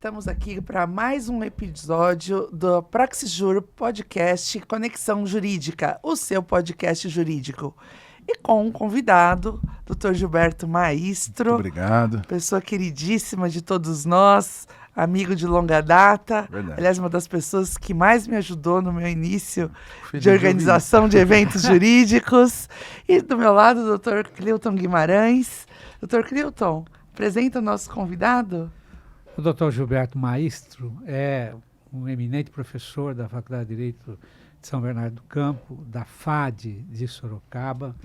Estamos aqui para mais um episódio do Praxisjur Podcast Conexão Jurídica, o seu podcast jurídico. E com um convidado, Dr. Gilberto Maistro. Muito obrigado. Pessoa queridíssima de todos nós, amigo de longa data. Verdade. Aliás, uma das pessoas que mais me ajudou no meu início de organização de eventos jurídicos. E do meu lado, o Dr. Cleuton Guimarães. Dr. Cleuton, apresenta o nosso convidado. O Dr. Gilberto Maistro é um eminente professor da Faculdade de Direito de São Bernardo do Campo, da FAD de Sorocaba,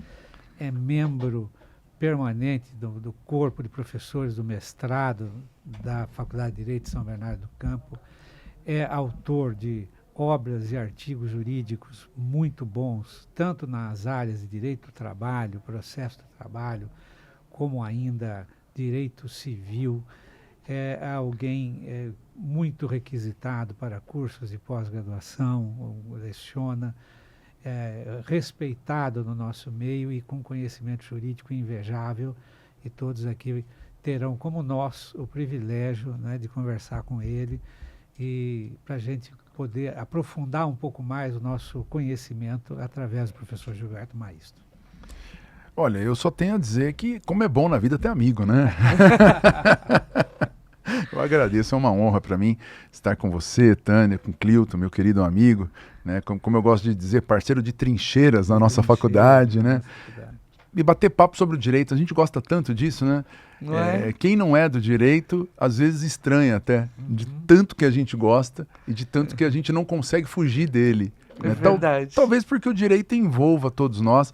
é membro permanente do corpo de professores do mestrado da Faculdade de Direito de São Bernardo do Campo, é autor de obras e artigos jurídicos muito bons, tanto nas áreas de direito do trabalho, processo do trabalho, como ainda direito civil. É alguém muito requisitado para cursos de pós-graduação, leciona, respeitado no nosso meio e com conhecimento jurídico invejável, e todos aqui terão, como nós, o privilégio, né, de conversar com ele e para a gente poder aprofundar um pouco mais o nosso conhecimento através do professor Gilberto Maistro. Olha, eu só tenho a dizer que como é bom na vida ter amigo, né? Eu agradeço, é uma honra para mim estar com você, Tânia, com Cleuton, meu querido amigo, né? Como eu gosto de dizer, parceiro de trincheiras na nossa faculdade, né? E bater papo sobre o direito, a gente gosta tanto disso, né? Quem não é do direito, às vezes estranha até, de tanto que a gente gosta e de tanto que a gente não consegue fugir dele. É verdade. Talvez porque o direito envolva todos nós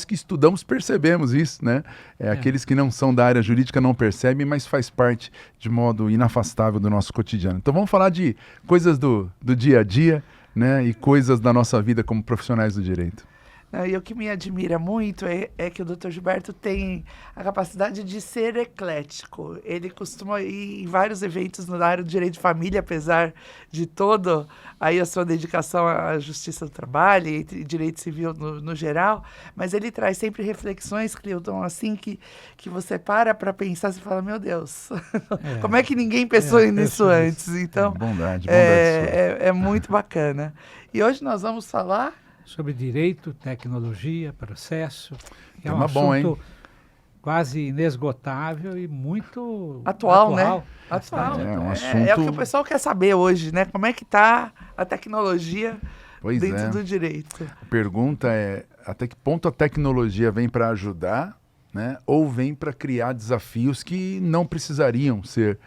que estudamos percebemos isso, né? Aqueles que não são da área jurídica não percebem, mas faz parte de modo inafastável do nosso cotidiano. Então vamos falar de coisas do dia a dia, né? E coisas da nossa vida como profissionais do direito. E o que me admira muito é que o Dr. Gilberto tem a capacidade de ser eclético. Ele costuma ir em vários eventos na área do direito de família, apesar de toda aí a sua dedicação à justiça do trabalho e direito civil no geral, mas ele traz sempre reflexões, Cleuton, assim que você para pensar e fala, meu Deus, como é que ninguém pensou nisso antes? Então, bondade é muito bacana. E hoje nós vamos falar sobre direito, tecnologia, processo. É um assunto quase inesgotável e muito atual, né? Atual. É o que o pessoal quer saber hoje, né? Como é que está a tecnologia dentro do direito? A pergunta é, até que ponto a tecnologia vem para ajudar, né? Ou vem para criar desafios que não precisariam ser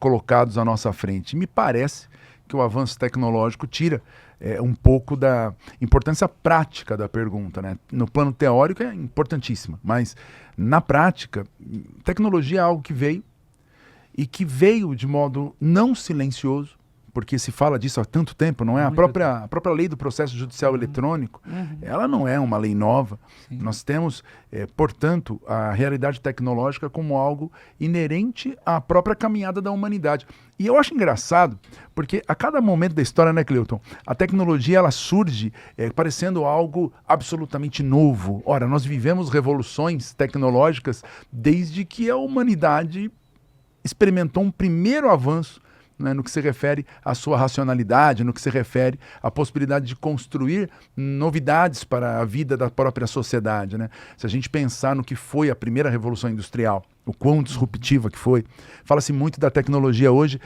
colocados à nossa frente? Me parece que o avanço tecnológico tira um pouco da importância prática da pergunta, né? No plano teórico é importantíssima, mas na prática, tecnologia é algo que veio e que veio de modo não silencioso, porque se fala disso há tanto tempo, não é? A própria lei do processo judicial eletrônico, ela não é uma lei nova. Sim. Nós temos, portanto, a realidade tecnológica como algo inerente à própria caminhada da humanidade. E eu acho engraçado, porque a cada momento da história, né, Cleuton, a tecnologia ela surge parecendo algo absolutamente novo. Ora, nós vivemos revoluções tecnológicas desde que a humanidade experimentou um primeiro avanço, né, no que se refere à sua racionalidade, no que se refere à possibilidade de construir novidades para a vida da própria sociedade, né? Se a gente pensar no que foi a primeira Revolução Industrial, o quão disruptiva que foi, fala-se muito da tecnologia hoje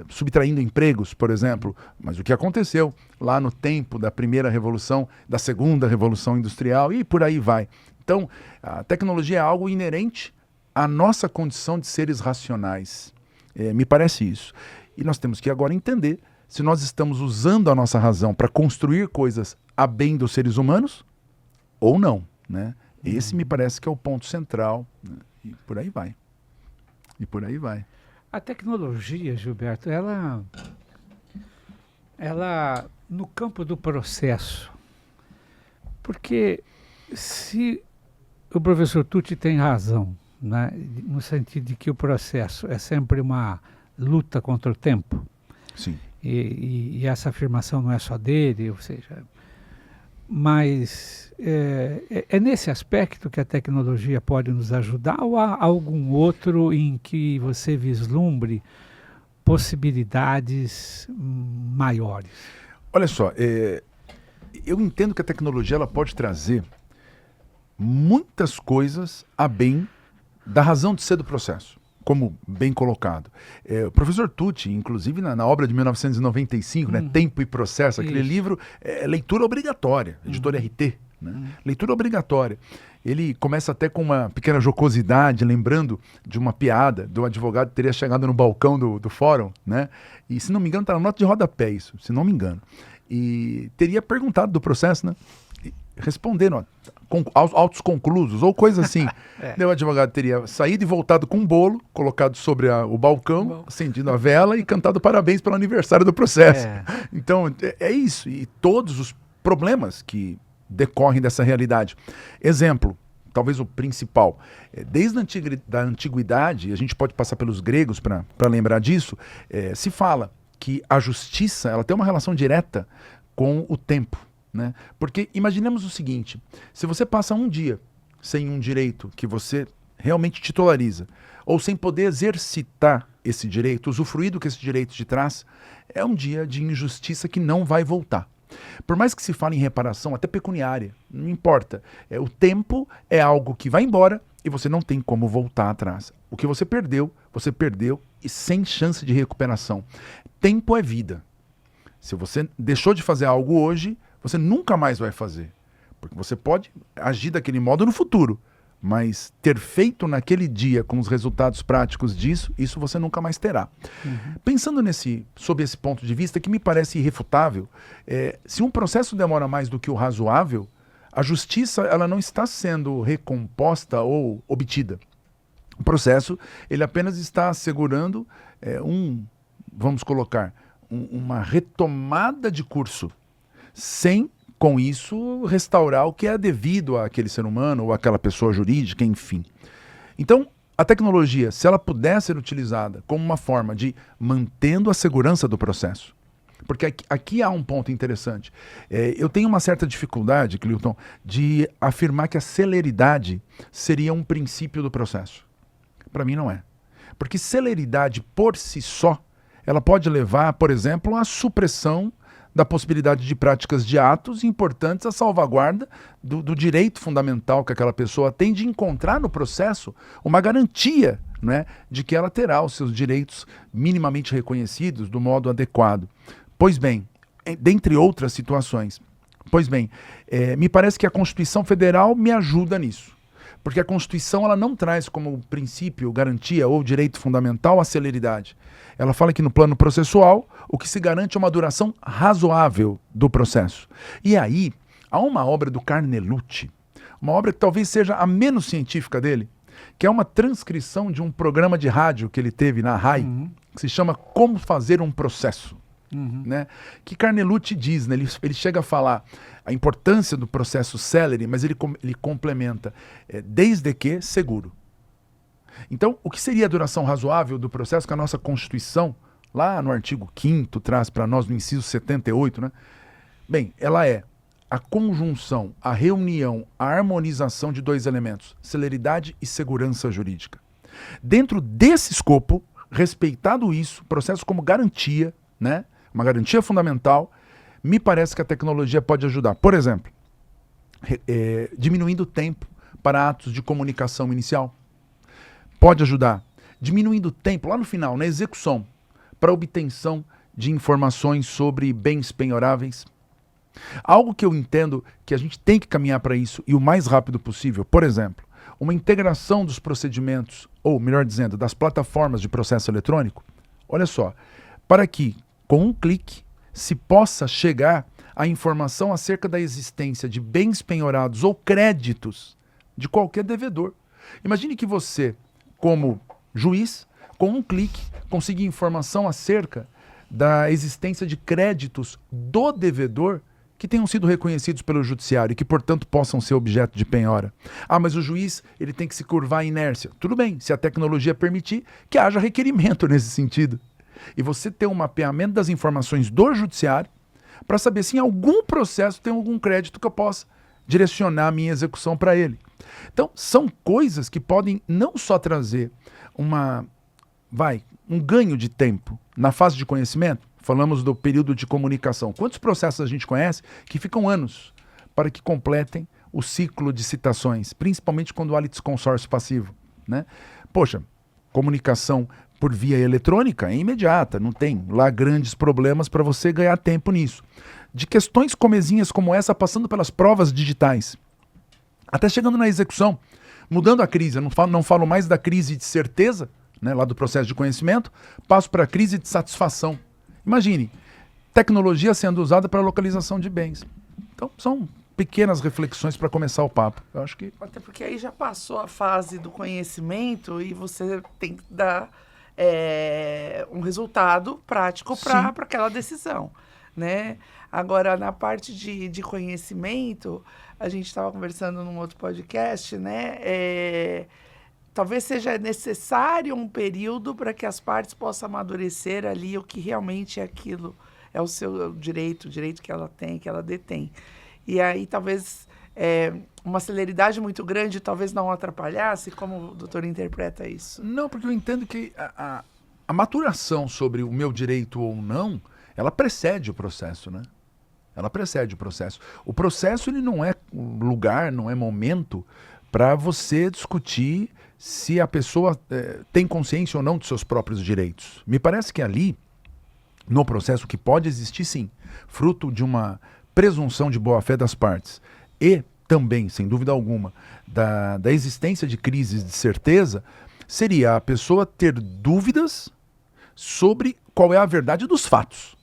subtraindo empregos, por exemplo, mas o que aconteceu lá no tempo da primeira Revolução, da segunda Revolução Industrial e por aí vai. Então, a tecnologia é algo inerente à nossa condição de seres racionais. Me parece isso. E nós temos que agora entender se nós estamos usando a nossa razão para construir coisas a bem dos seres humanos ou não, né? Esse me parece que é o ponto central, né? E por aí vai. E por aí vai. A tecnologia, Gilberto, ela no campo do processo, porque se o professor Tucci tem razão, né, no sentido de que o processo é sempre uma luta contra o tempo. Sim. E essa afirmação não é só dele, ou seja, mas é nesse aspecto que a tecnologia pode nos ajudar ou há algum outro em que você vislumbre possibilidades maiores? Olha só, eu entendo que a tecnologia ela pode trazer muitas coisas a bem da razão de ser do processo, como bem colocado. O professor Tucci, inclusive na obra de 1995, né, Tempo e Processo, aquele livro, leitura obrigatória, editora RT, né? Leitura obrigatória. Ele começa até com uma pequena jocosidade, lembrando de uma piada do advogado que teria chegado no balcão do fórum, né? E se não me engano, está na nota de rodapé isso, se não me engano. E teria perguntado do processo, né? Respondendo, autos conclusos ou coisa assim. O advogado teria saído e voltado com um bolo, colocado sobre o balcão, acendido a vela e cantado parabéns pelo aniversário do processo. Então, é isso. E todos os problemas que decorrem dessa realidade. Exemplo, talvez o principal. Desde a antiguidade, a gente pode passar pelos gregos para lembrar disso, se fala que a justiça ela tem uma relação direta com o tempo. Né? Porque imaginemos o seguinte, se você passa um dia sem um direito que você realmente titulariza, ou sem poder exercitar esse direito, usufruir do que esse direito te traz, é um dia de injustiça que não vai voltar. Por mais que se fale em reparação, até pecuniária, não importa. O tempo é algo que vai embora e você não tem como voltar atrás. O que você perdeu e sem chance de recuperação. Tempo é vida. Se você deixou de fazer algo hoje, você nunca mais vai fazer. Porque você pode agir daquele modo no futuro, mas ter feito naquele dia com os resultados práticos disso, isso você nunca mais terá. Pensando sob esse ponto de vista, que me parece irrefutável, se um processo demora mais do que o razoável, a justiça ela não está sendo recomposta ou obtida. O processo ele apenas está assegurando vamos colocar, uma retomada de curso, sem, com isso, restaurar o que é devido àquele ser humano ou àquela pessoa jurídica, enfim. Então, a tecnologia, se ela puder ser utilizada como uma forma de mantendo a segurança do processo, porque aqui há um ponto interessante. Eu tenho uma certa dificuldade, Clilton, de afirmar que a celeridade seria um princípio do processo. Para mim não é. Porque celeridade por si só, ela pode levar, por exemplo, à supressão da possibilidade de práticas de atos importantes à salvaguarda do direito fundamental que aquela pessoa tem de encontrar no processo uma garantia, né, de que ela terá os seus direitos minimamente reconhecidos do modo adequado. Pois bem, dentre outras situações, me parece que a Constituição Federal me ajuda nisso. Porque a Constituição ela não traz como princípio, garantia ou direito fundamental a celeridade. Ela fala que no plano processual, o que se garante é uma duração razoável do processo. E aí, há uma obra do Carnelucci, uma obra que talvez seja a menos científica dele, que é uma transcrição de um programa de rádio que ele teve na RAI, que se chama Como Fazer um Processo. Né? Que Carnelucci diz, né? Ele chega a falar a importância do processo célere, mas ele complementa, desde que seguro. Então, o que seria a duração razoável do processo que a nossa Constituição, lá no artigo 5º, traz para nós no inciso 78, né? Bem, ela é a conjunção, a reunião, a harmonização de dois elementos, celeridade e segurança jurídica. Dentro desse escopo, respeitado isso, processo como garantia, né? Uma garantia fundamental, me parece que a tecnologia pode ajudar. Por exemplo, diminuindo o tempo para atos de comunicação inicial. Pode ajudar. Diminuindo o tempo, lá no final, na execução, para obtenção de informações sobre bens penhoráveis. Algo que eu entendo que a gente tem que caminhar para isso e o mais rápido possível. Por exemplo, uma integração dos procedimentos, ou melhor dizendo, das plataformas de processo eletrônico. Olha só, para que com um clique se possa chegar à informação acerca da existência de bens penhorados ou créditos de qualquer devedor. Imagine que você, como juiz, com um clique, consiga informação acerca da existência de créditos do devedor que tenham sido reconhecidos pelo judiciário e que, portanto, possam ser objeto de penhora. Ah, mas o juiz ele tem que se curvar à inércia. Tudo bem, se a tecnologia permitir que haja requerimento nesse sentido. E você ter um mapeamento das informações do judiciário para saber se em algum processo tem algum crédito que eu possa direcionar a minha execução para ele. Então, são coisas que podem não só trazer um ganho de tempo na fase de conhecimento. Falamos do período de comunicação. Quantos processos a gente conhece que ficam anos para que completem o ciclo de citações, principalmente quando há litisconsórcio passivo, né? Poxa, comunicação por via eletrônica é imediata, não tem lá grandes problemas para você ganhar tempo nisso. De questões comezinhas como essa, passando pelas provas digitais, até chegando na execução, mudando a crise. Eu não falo mais da crise de certeza, né, lá do processo de conhecimento, passo para a crise de satisfação. Imagine, tecnologia sendo usada para localização de bens. Então, são pequenas reflexões para começar o papo. Eu acho que... Até porque aí já passou a fase do conhecimento e você tem que dar um resultado prático para aquela decisão, né? Agora, na parte de conhecimento, a gente estava conversando num outro podcast, né? Talvez seja necessário um período para que as partes possam amadurecer ali o que realmente é aquilo, é o seu direito, o direito que ela tem, que ela detém. E aí, talvez, uma celeridade muito grande talvez não atrapalhasse. Como o doutor interpreta isso? Não, porque eu entendo que a maturação sobre o meu direito ou não, ela precede o processo, né? Ela precede o processo. O processo, ele não é lugar, não é momento para você discutir se a pessoa tem consciência ou não de seus próprios direitos. Me parece que ali, no processo, que pode existir sim, fruto de uma presunção de boa-fé das partes e também, sem dúvida alguma, da existência de crises de certeza, seria a pessoa ter dúvidas sobre qual é a verdade dos fatos,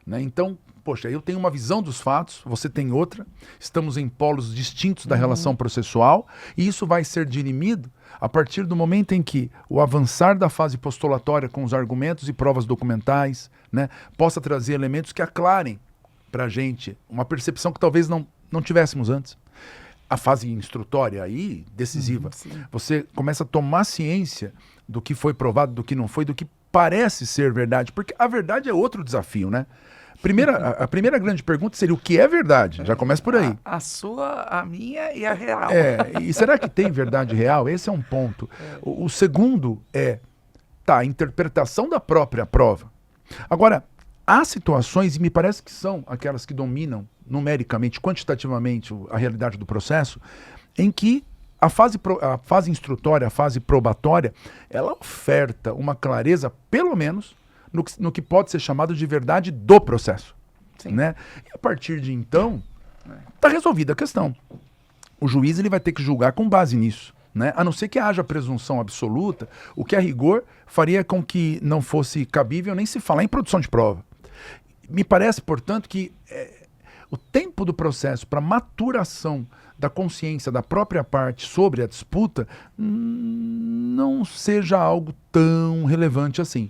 né? Então, poxa, eu tenho uma visão dos fatos, você tem outra, estamos em polos distintos da relação processual, e isso vai ser dirimido a partir do momento em que o avançar da fase postulatória com os argumentos e provas documentais, né, possa trazer elementos que aclarem para a gente uma percepção que talvez não tivéssemos antes. A fase instrutória aí, decisiva, você começa a tomar ciência do que foi provado, do que não foi, do que parece ser verdade, porque a verdade é outro desafio, né? A primeira grande pergunta seria o que é verdade? Já começa por aí. A sua, a minha e a real. E será que tem verdade real? Esse é um ponto. O segundo a interpretação da própria prova. Agora, há situações, e me parece que são aquelas que dominam numericamente, quantitativamente a realidade do processo, em que a fase instrutória, a fase probatória, ela oferta uma clareza, pelo menos, no que pode ser chamado de verdade do processo, né? E a partir de então, está resolvida a questão. O juiz ele vai ter que julgar com base nisso, né? A não ser que haja presunção absoluta, o que a rigor faria com que não fosse cabível nem se falar em produção de prova. Me parece, portanto, que o tempo do processo para maturação da consciência da própria parte sobre a disputa não seja algo tão relevante assim.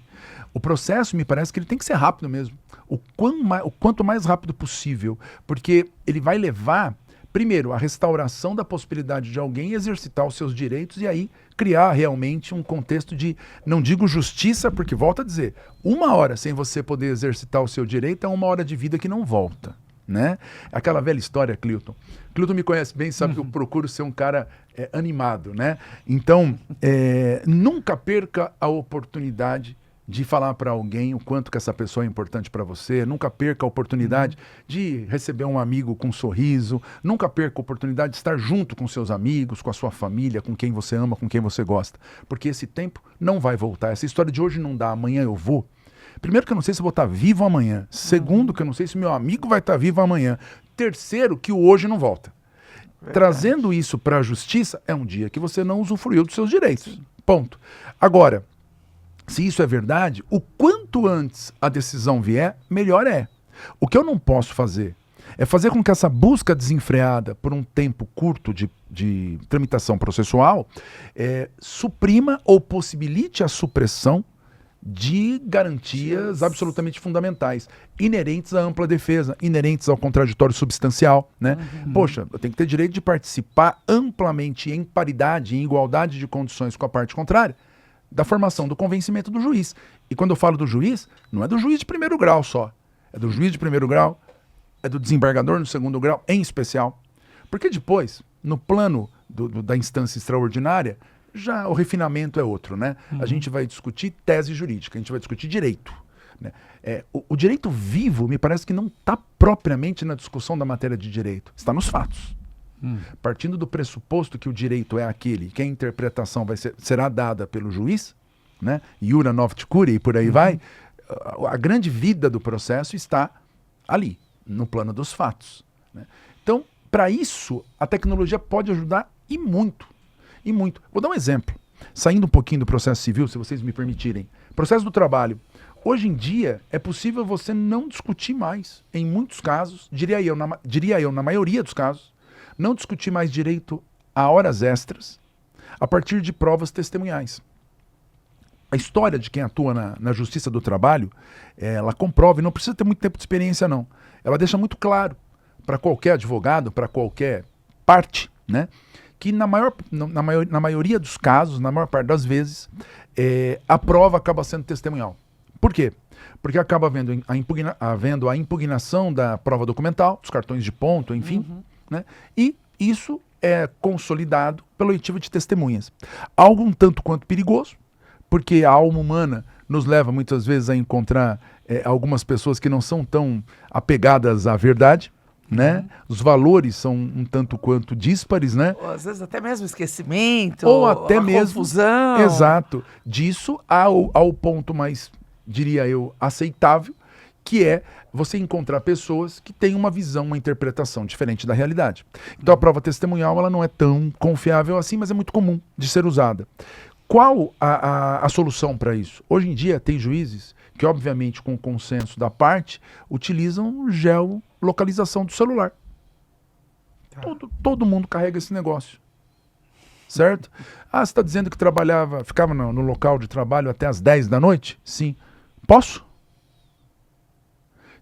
O processo, me parece que ele tem que ser rápido mesmo. O quanto mais rápido possível, porque ele vai levar, primeiro, a restauração da possibilidade de alguém exercitar os seus direitos e aí criar realmente um contexto de, não digo justiça, porque, volto a dizer, 1 hora sem você poder exercitar o seu direito é 1 hora de vida que não volta, né? Aquela velha história, Cleuton. Cleuton me conhece bem, sabe que eu procuro ser um cara animado, né? Então, nunca perca a oportunidade de falar para alguém o quanto que essa pessoa é importante para você, nunca perca a oportunidade de receber um amigo com um sorriso, nunca perca a oportunidade de estar junto com seus amigos, com a sua família, com quem você ama, com quem você gosta, porque esse tempo não vai voltar. Essa história de hoje não dá, amanhã eu vou. Primeiro que eu não sei se eu vou estar vivo amanhã, segundo que eu não sei se meu amigo vai estar vivo amanhã, terceiro que o hoje não volta. Verdade. Trazendo isso para a justiça, é um dia que você não usufruiu dos seus direitos. Ponto. Agora, se isso é verdade, o quanto antes a decisão vier, melhor é. O que eu não posso fazer é fazer com que essa busca desenfreada por um tempo curto de tramitação processual suprima ou possibilite a supressão de garantias absolutamente fundamentais, inerentes à ampla defesa, inerentes ao contraditório substancial, né? Poxa, eu tenho que ter direito de participar amplamente, em paridade, em igualdade de condições com a parte contrária, da formação do convencimento do juiz. E quando eu falo do juiz, não é do juiz de primeiro grau só. É do juiz de primeiro grau, é do desembargador no segundo grau, em especial. Porque depois, no plano da instância extraordinária, já o refinamento é outro, né? A gente vai discutir tese jurídica, a gente vai discutir direito. Né? O direito vivo me parece que não está propriamente na discussão da matéria de direito, está nos fatos. Partindo do pressuposto que o direito é aquele, que a interpretação será dada pelo juiz, né? Iura novit curiae e por aí vai, a grande vida do processo está ali, no plano dos fatos. Né? Então, para isso, a tecnologia pode ajudar e muito, e muito. Vou dar um exemplo, saindo um pouquinho do processo civil, se vocês me permitirem. Processo do trabalho. Hoje em dia, é possível você não discutir mais, em muitos casos, diria eu, na maioria dos casos, não discutir mais direito a horas extras a partir de provas testemunhais. A história de quem atua na Justiça do Trabalho, ela comprova, e não precisa ter muito tempo de experiência não, ela deixa muito claro para qualquer advogado, para qualquer parte, né, que na maioria dos casos, na maior parte das vezes, a prova acaba sendo testemunhal. Por quê? Porque acaba havendo a impugnação da prova documental, dos cartões de ponto, enfim, né? E isso é consolidado pela oitiva de testemunhas. Algo um tanto quanto perigoso, porque a alma humana nos leva muitas vezes a encontrar algumas pessoas que não são tão apegadas à verdade, né? Os valores são um tanto quanto díspares, né? Ou, às vezes até mesmo esquecimento, ou até mesmo confusão. Exato. Disso ao ponto mais, diria eu, aceitável, que é você encontrar pessoas que têm uma visão, uma interpretação diferente da realidade. Então a prova testemunhal ela não é tão confiável assim, mas é muito comum de ser usada. Qual a solução para isso? Hoje em dia tem juízes que, obviamente, com o consenso da parte, utilizam geolocalização do celular. Todo mundo carrega esse negócio. Certo? Você está dizendo que ficava no local de trabalho até as 10 da noite? Sim. Posso?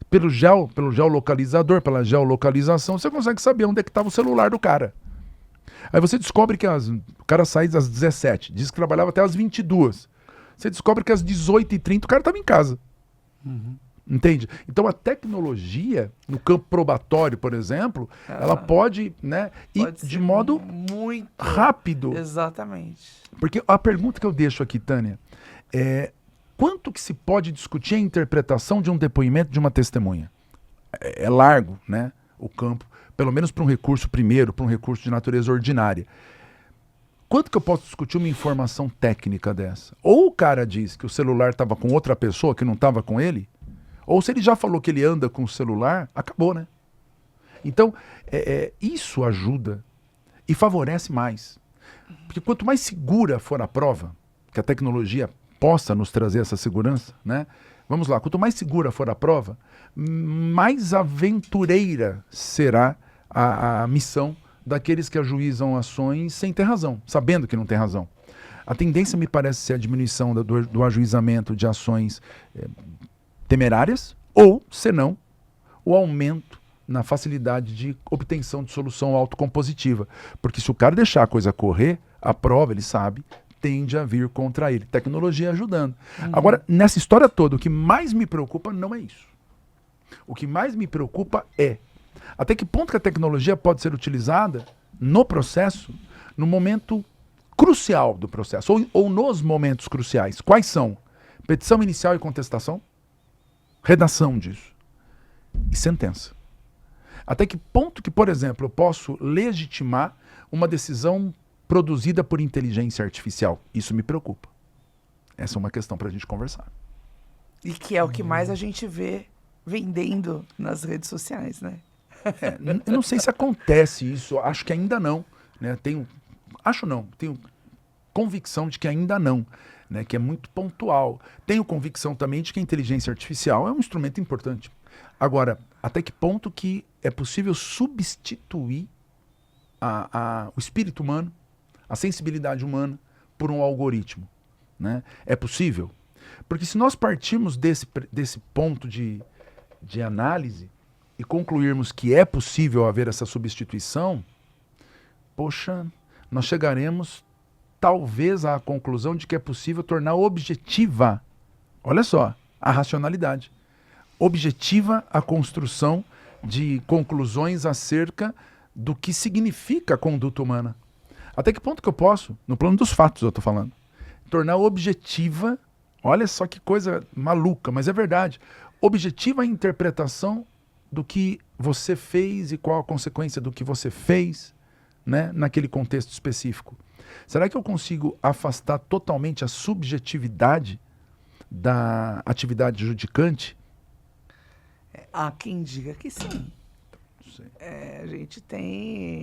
Pelo geolocalizador, pela geolocalização, você consegue saber onde é que estava o celular do cara. Aí você descobre que o cara sai às 17, diz que trabalhava até às 22. Você descobre que às 18h30 o cara estava em casa. Entende? Então a tecnologia, no campo probatório, por exemplo, ela pode, né, ir de modo muito rápido. Exatamente. Porque a pergunta que eu deixo aqui, Tânia, quanto que se pode discutir a interpretação de um depoimento de uma testemunha? É largo, né, o campo, pelo menos para um recurso primeiro, para um recurso de natureza ordinária. Quanto que eu posso discutir uma informação técnica dessa? Ou o cara diz que o celular estava com outra pessoa que não estava com ele, ou se ele já falou que ele anda com o celular, acabou, né? Então, isso ajuda e favorece mais. Porque quanto mais segura for a prova, que a tecnologia possa nos trazer essa segurança, né? Vamos lá, quanto mais segura for a prova, mais aventureira será a missão daqueles que ajuizam ações sem ter razão, sabendo que não tem razão. A tendência me parece ser a diminuição do ajuizamento de ações temerárias, ou, senão, o aumento na facilidade de obtenção de solução autocompositiva. Porque se o cara deixar a coisa correr, a prova, ele sabe, tende a vir contra ele. Tecnologia ajudando. Agora, nessa história toda, o que mais me preocupa não é isso. O que mais me preocupa é até que ponto que a tecnologia pode ser utilizada no processo, no momento crucial do processo, ou nos momentos cruciais. Quais são? Petição inicial e contestação, redação disso e sentença. Até que ponto que, por exemplo, eu posso legitimar uma decisão produzida por inteligência artificial? Isso me preocupa. Essa é uma questão para a gente conversar. E que é o que mais a gente vê vendendo nas redes sociais, né? Eu não sei se acontece isso, acho que ainda não. Né? Tenho convicção de que ainda não, né? Que é muito pontual. Tenho convicção também de que a inteligência artificial é um instrumento importante. Agora, até que ponto que é possível substituir o espírito humano, a sensibilidade humana, por um algoritmo? Né? É possível? Porque se nós partirmos desse ponto de análise e concluirmos que é possível haver essa substituição, poxa, nós chegaremos talvez à conclusão de que é possível tornar objetiva, olha só, a racionalidade. Objetiva a construção de conclusões acerca do que significa a conduta humana. Até que ponto que eu posso, no plano dos fatos eu estou falando, tornar objetiva, olha só que coisa maluca, mas é verdade, objetiva a interpretação do que você fez e qual a consequência do que você fez, né, naquele contexto específico. Será que eu consigo afastar totalmente a subjetividade da atividade judicante? Há quem diga que sim. Não sei.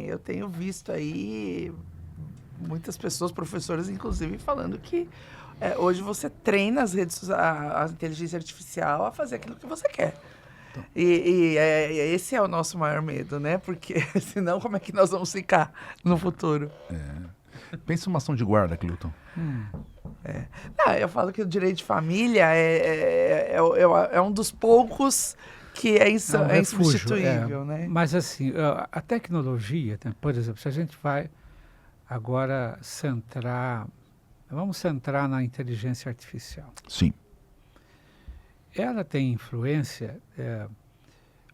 Eu tenho visto aí muitas pessoas, professores inclusive, falando que hoje você treina as redes, a inteligência artificial a fazer aquilo que você quer. Então. Esse é o nosso maior medo, né? Porque senão como é que nós vamos ficar no futuro? Pensa uma ação de guarda, Cleuton. Não, eu falo que o direito de família é um dos poucos que é insubstituível, né? Mas assim, a tecnologia, né, por exemplo, se a gente vai agora vamos centrar na inteligência artificial. Sim. Ela tem influência,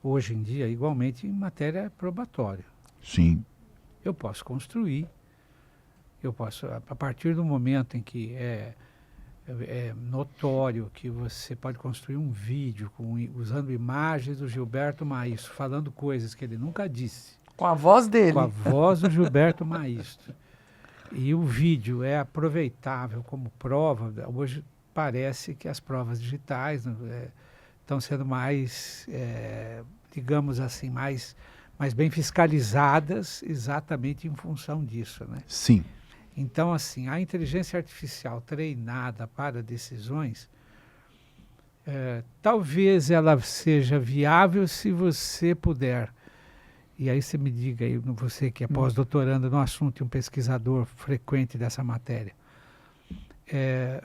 hoje em dia, igualmente em matéria probatória. Sim. Eu posso construir, a partir do momento em que é notório que você pode construir um vídeo usando imagens do Gilberto Maístro, falando coisas que ele nunca disse. Com a voz dele. Com a voz do Gilberto Maístro. E o vídeo é aproveitável como prova. Hoje parece que as provas digitais estão sendo mais, digamos assim, mais bem fiscalizadas exatamente em função disso, né? Sim. Então, assim, a inteligência artificial treinada para decisões, talvez ela seja viável se você puder. E aí você me diga, aí, você que é pós-doutorando no assunto e um pesquisador frequente dessa matéria,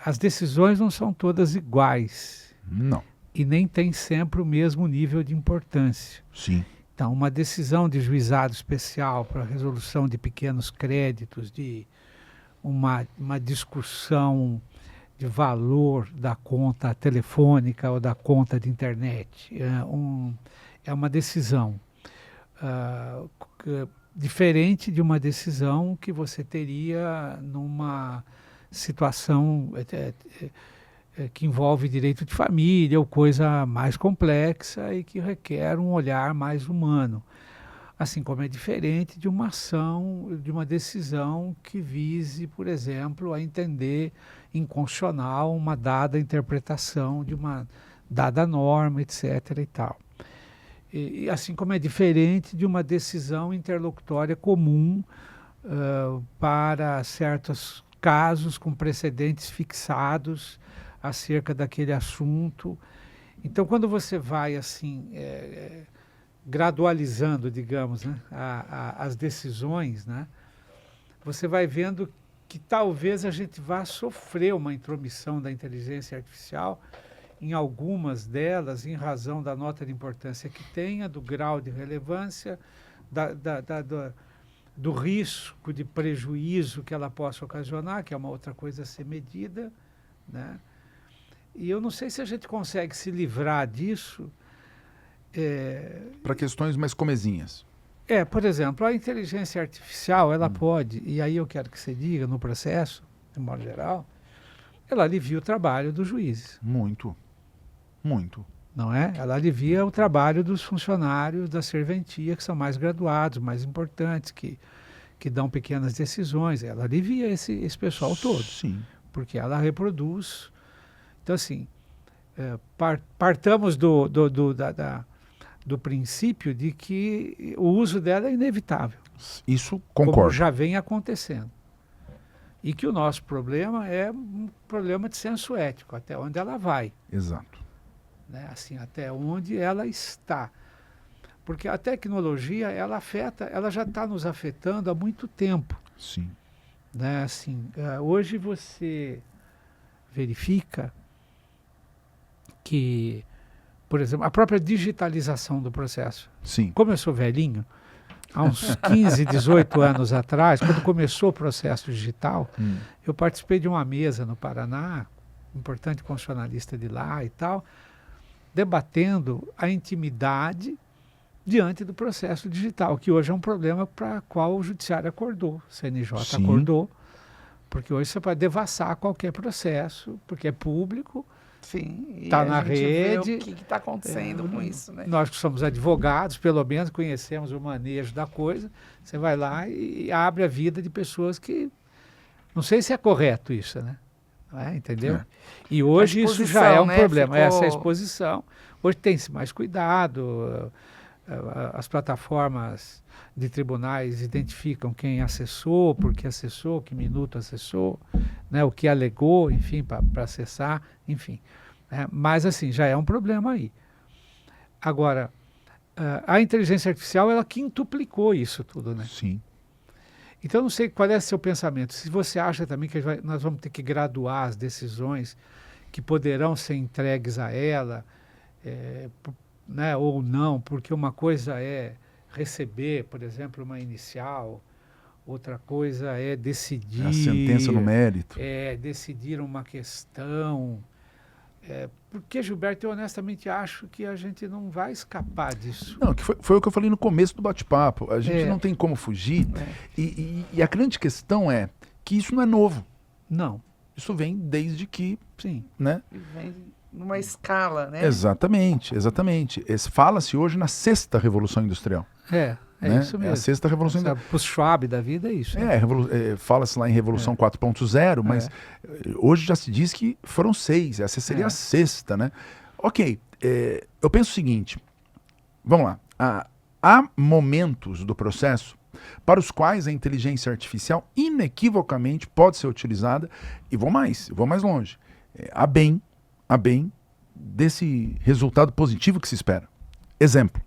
as decisões não são todas iguais. Não. E nem tem sempre o mesmo nível de importância. Sim. Então, uma decisão de juizado especial para a resolução de pequenos créditos, de uma discussão de valor da conta telefônica ou da conta de internet, é uma decisão diferente de uma decisão que você teria numa situação que envolve direito de família ou coisa mais complexa e que requer um olhar mais humano. Assim como é diferente de uma ação, de uma decisão que vise, por exemplo, a entender inconstitucional uma dada interpretação de uma dada norma, etc. e tal. E assim como é diferente de uma decisão interlocutória comum para certos casos com precedentes fixados acerca daquele assunto. Então, quando você vai assim gradualizando, digamos, né, as decisões, né, você vai vendo que talvez a gente vá sofrer uma intromissão da inteligência artificial em algumas delas, em razão da nota de importância que tenha, do grau de relevância, do risco de prejuízo que ela possa ocasionar, que é uma outra coisa a ser medida, né? E eu não sei se a gente consegue se livrar disso. Para questões mais comezinhas. Por exemplo, a inteligência artificial, ela pode, e aí eu quero que você diga, no processo, de modo geral, ela alivia o trabalho dos juízes. Muito. Muito. Não é? Ela alivia o trabalho dos funcionários da serventia, que são mais graduados, mais importantes, que dão pequenas decisões. Ela alivia esse pessoal todo. Sim. Porque ela reproduz. Então, assim, partamos do princípio de que o uso dela é inevitável. Isso concordo. Como já vem acontecendo. E que o nosso problema é um problema de senso ético, até onde ela vai. Exato. Né? Assim, até onde ela está. Porque a tecnologia, ela já está nos afetando há muito tempo. Sim. Né? Assim, hoje você verifica que, por exemplo, a própria digitalização do processo. Sim. Como eu sou velhinho, há uns 15, 18 anos atrás, quando começou o processo digital, eu participei de uma mesa no Paraná, importante constitucionalista de lá e tal, debatendo a intimidade diante do processo digital, que hoje é um problema para qual o judiciário acordou, o CNJ Sim. acordou, porque hoje você pode devassar qualquer processo, porque é público, Sim, e está a na gente vê rede. o que está acontecendo com isso, né? Nós que somos advogados, pelo menos conhecemos o manejo da coisa, você vai lá e abre a vida de pessoas que... Não sei se é correto isso, né? Entendeu? É. E hoje isso já é um né, problema, ficou... essa exposição. Hoje tem-se mais cuidado, as plataformas de tribunais identificam quem acessou, por que acessou, que minuto acessou, né, o que alegou, enfim, para acessar, enfim. Mas, assim, já é um problema aí. Agora, a inteligência artificial, ela quintuplicou isso tudo, né? Sim. Então, não sei qual é o seu pensamento. Se você acha também que nós vamos ter que graduar as decisões que poderão ser entregues a ela, né, ou não, porque uma coisa é receber, por exemplo, uma inicial, outra coisa é decidir... A sentença no mérito. Decidir uma questão... porque, Gilberto, eu honestamente acho que a gente não vai escapar disso. Não, que foi o que eu falei no começo do bate-papo. A gente não tem como fugir. E a grande questão é que isso não é novo. Não. Isso vem desde que... Sim. Né? E vem numa escala, né? Exatamente, exatamente. Fala-se hoje na sexta Revolução Industrial. É né? isso mesmo. É a sexta Revolução Industrial. Para o Schwab da vida é isso. Né? Fala-se lá em Revolução 4.0, mas hoje já se diz que foram 6, essa seria a sexta, né? Ok, eu penso o seguinte, vamos lá, há momentos do processo para os quais a inteligência artificial inequivocamente pode ser utilizada, e vou mais longe, a bem desse resultado positivo que se espera. Exemplo,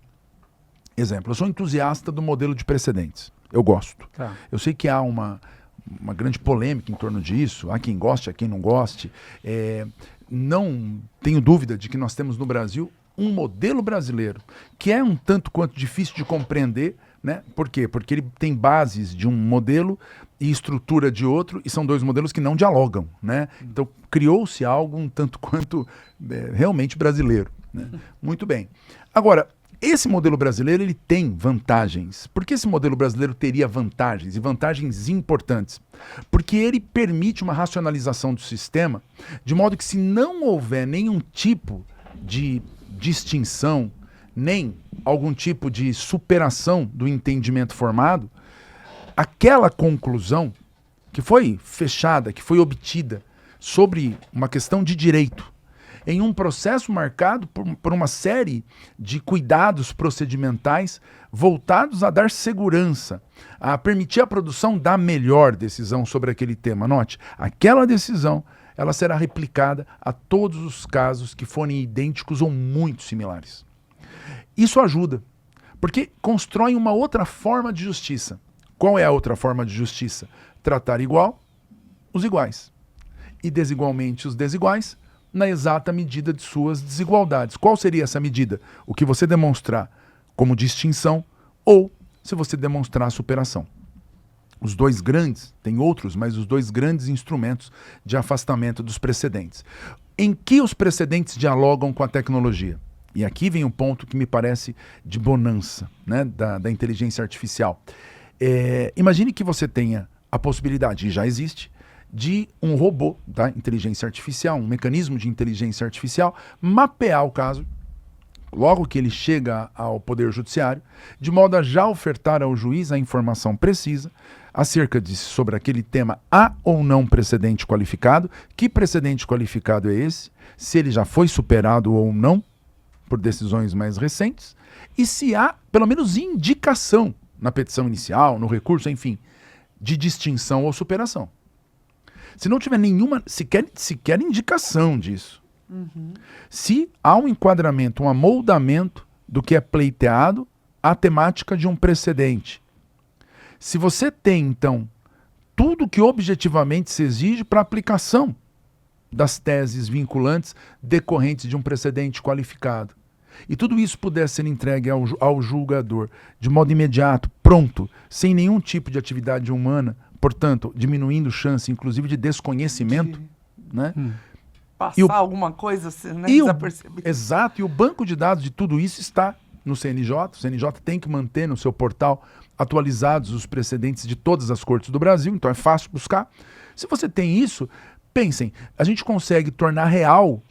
eu sou entusiasta do modelo de precedentes. Eu gosto. Tá. Eu sei que há uma grande polêmica em torno disso. Há quem goste, há quem não goste. Não tenho dúvida de que nós temos no Brasil um modelo brasileiro que é um tanto quanto difícil de compreender, né? Por quê? Porque ele tem bases de um modelo e estrutura de outro, e são dois modelos que não dialogam, né? Então criou-se algo um tanto quanto realmente brasileiro, né? Muito bem. Agora, esse modelo brasileiro, ele tem vantagens. Por que esse modelo brasileiro teria vantagens, e vantagens importantes? Porque ele permite uma racionalização do sistema, de modo que se não houver nenhum tipo de distinção, nem algum tipo de superação do entendimento formado, aquela conclusão que foi fechada, que foi obtida sobre uma questão de direito, em um processo marcado por uma série de cuidados procedimentais voltados a dar segurança, a permitir a produção da melhor decisão sobre aquele tema. Note, aquela decisão ela será replicada a todos os casos que forem idênticos ou muito similares. Isso ajuda, porque constrói uma outra forma de justiça. Qual é a outra forma de justiça? Tratar igual os iguais e desigualmente os desiguais, na exata medida de suas desigualdades. Qual seria essa medida? O que você demonstrar como distinção ou se você demonstrar superação. Os dois grandes, tem outros, mas os dois grandes instrumentos de afastamento dos precedentes. Em que os precedentes dialogam com a tecnologia? E aqui vem um ponto que me parece de bonança, né, da inteligência artificial. Imagine que você tenha a possibilidade, e já existe, de um robô da inteligência artificial, um mecanismo de inteligência artificial, mapear o caso, logo que ele chega ao Poder Judiciário, de modo a já ofertar ao juiz a informação precisa acerca de sobre aquele tema há ou não precedente qualificado, que precedente qualificado é esse, se ele já foi superado ou não por decisões mais recentes, e se há, pelo menos, indicação na petição inicial, no recurso, enfim, de distinção ou superação. Se não tiver nenhuma, sequer indicação disso. Se há um enquadramento, um amoldamento do que é pleiteado à temática de um precedente. Se você tem, então, tudo que objetivamente se exige para a aplicação das teses vinculantes decorrentes de um precedente qualificado, e tudo isso puder ser entregue ao julgador de modo imediato, pronto, sem nenhum tipo de atividade humana, portanto, diminuindo chance, inclusive, de desconhecimento, né? Passar alguma coisa, né, desapercebido. Exato, e o banco de dados de tudo isso está no CNJ. O CNJ tem que manter no seu portal atualizados os precedentes de todas as cortes do Brasil, então é fácil buscar. Se você tem isso, pensem, a gente consegue tornar real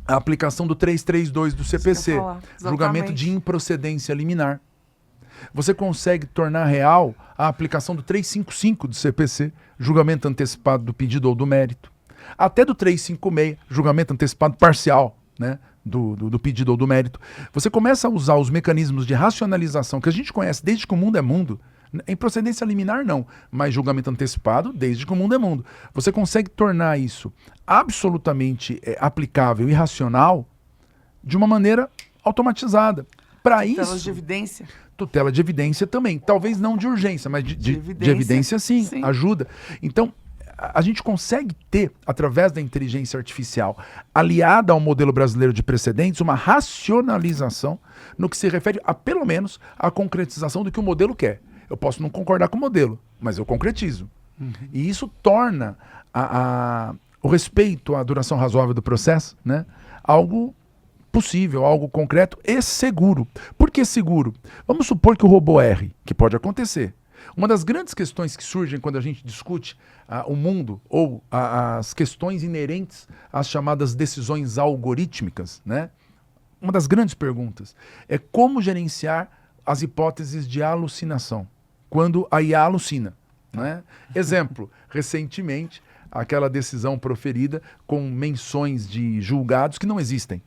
a aplicação do 332 do CPC, julgamento de improcedência liminar. Você consegue tornar real a aplicação do 355 do CPC, julgamento antecipado do pedido ou do mérito. Até do 356, julgamento antecipado parcial, né, do pedido ou do mérito. Você começa a usar os mecanismos de racionalização que a gente conhece desde que o mundo é mundo. Em procedência liminar não, mas julgamento antecipado desde que o mundo é mundo. Você consegue tornar isso absolutamente aplicável e racional de uma maneira automatizada. Para isso... Tutela de evidência. Tutela de evidência também. Talvez não de urgência, mas de evidência sim, ajuda. Então, a gente consegue ter, através da inteligência artificial, aliada ao modelo brasileiro de precedentes, uma racionalização no que se refere a, pelo menos, a concretização do que o modelo quer. Eu posso não concordar com o modelo, mas eu concretizo. E isso torna o respeito à duração razoável do processo, né, algo possível, algo concreto e seguro. Por que seguro? Vamos supor que o robô erre, que pode acontecer. Uma das grandes questões que surgem quando a gente discute o mundo ou as questões inerentes às chamadas decisões algorítmicas, né? Uma das grandes perguntas é como gerenciar as hipóteses de alucinação, quando a IA alucina, né? Exemplo, recentemente, aquela decisão proferida com menções de julgados que não existem.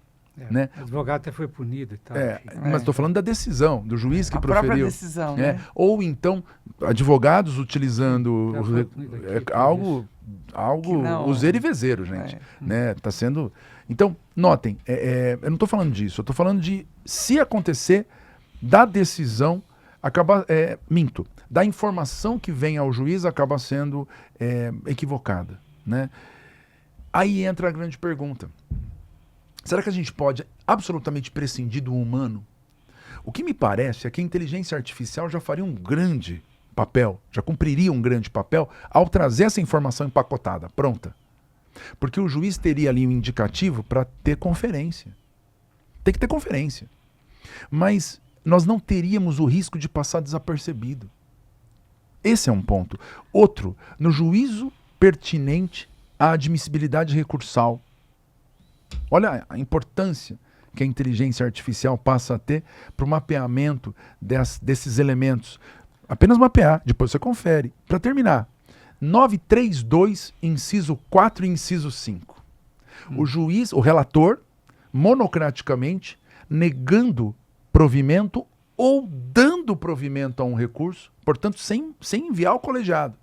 Né? O advogado até foi punido e tal. Mas estou falando da decisão, do juiz que proferiu. A própria decisão, né? Ou então, advogados utilizando algo useiro e vezeiro, gente. Né? Tá sendo... Então, notem, eu não estou falando disso, eu estou falando de, se acontecer, da decisão, da informação que vem ao juiz acaba sendo equivocada. Né? Aí entra a grande pergunta. Será que a gente pode absolutamente prescindir do humano? O que me parece é que a inteligência artificial já faria um grande papel, já cumpriria um grande papel ao trazer essa informação empacotada, pronta. Porque o juiz teria ali um indicativo para ter conferência. Tem que ter conferência. Mas nós não teríamos o risco de passar desapercebido. Esse é um ponto. Outro, no juízo pertinente à admissibilidade recursal. Olha a importância que a inteligência artificial passa a ter para o mapeamento desses elementos. Apenas mapear, depois você confere. Para terminar, 932, inciso 4 e inciso 5. O juiz, o relator, monocraticamente, negando provimento ou dando provimento a um recurso, portanto, sem enviar ao colegiado.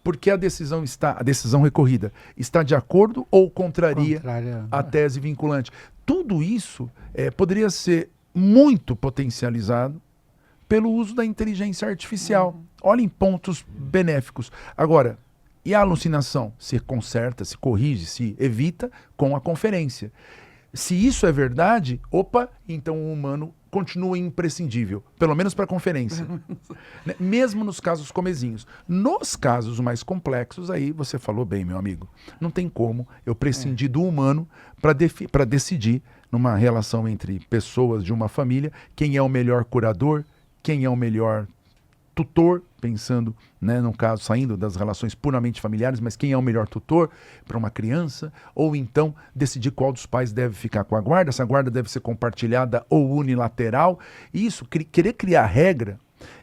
Porque a decisão recorrida está de acordo ou contraria a tese vinculante. Tudo isso poderia ser muito potencializado pelo uso da inteligência artificial. Olhem pontos benéficos. Agora, e a alucinação? Se conserta, se corrige, se evita com a conferência. Se isso é verdade, então o humano continua imprescindível, pelo menos para a conferência. Né? Mesmo nos casos comezinhos. Nos casos mais complexos, aí você falou bem, meu amigo, não tem como eu prescindir do humano para decidir, numa relação entre pessoas de uma família, quem é o melhor curador, quem é o melhor tutor, pensando, né, no caso, saindo das relações puramente familiares, mas quem é o melhor tutor para uma criança, ou então decidir qual dos pais deve ficar com a guarda, essa guarda deve ser compartilhada ou unilateral. Isso, querer criar regra,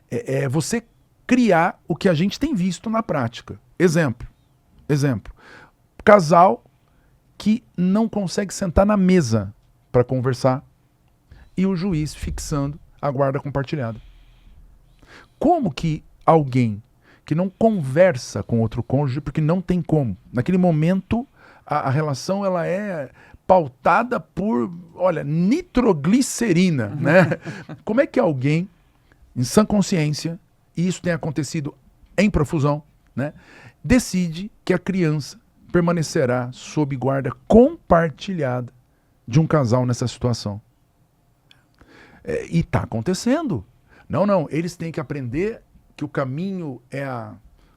é você criar o que a gente tem visto na prática. Exemplo, casal que não consegue sentar na mesa para conversar e o juiz fixando a guarda compartilhada. Como que alguém que não conversa com outro cônjuge, porque não tem como, naquele momento a relação ela é pautada por, nitroglicerina, né? Como é que alguém, em sã consciência, e isso tem acontecido em profusão, né, decide que a criança permanecerá sob guarda compartilhada de um casal nessa situação? E está acontecendo. Não, eles têm que aprender que o caminho é a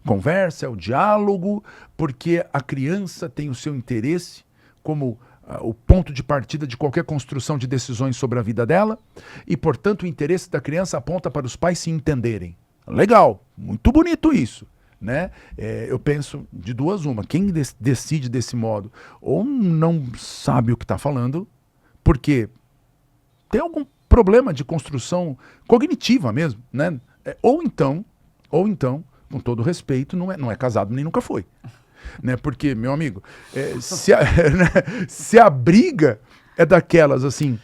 conversa, é o diálogo, porque a criança tem o seu interesse como o ponto de partida de qualquer construção de decisões sobre a vida dela e, portanto, o interesse da criança aponta para os pais se entenderem. Legal, muito bonito isso. Né? Eu penso de duas uma. Quem decide desse modo ou não sabe o que está falando, porque tem algum problema de construção cognitiva mesmo, né? Ou então, com todo respeito, não é casado nem nunca foi. Né? Porque, meu amigo, se a briga é daquelas assim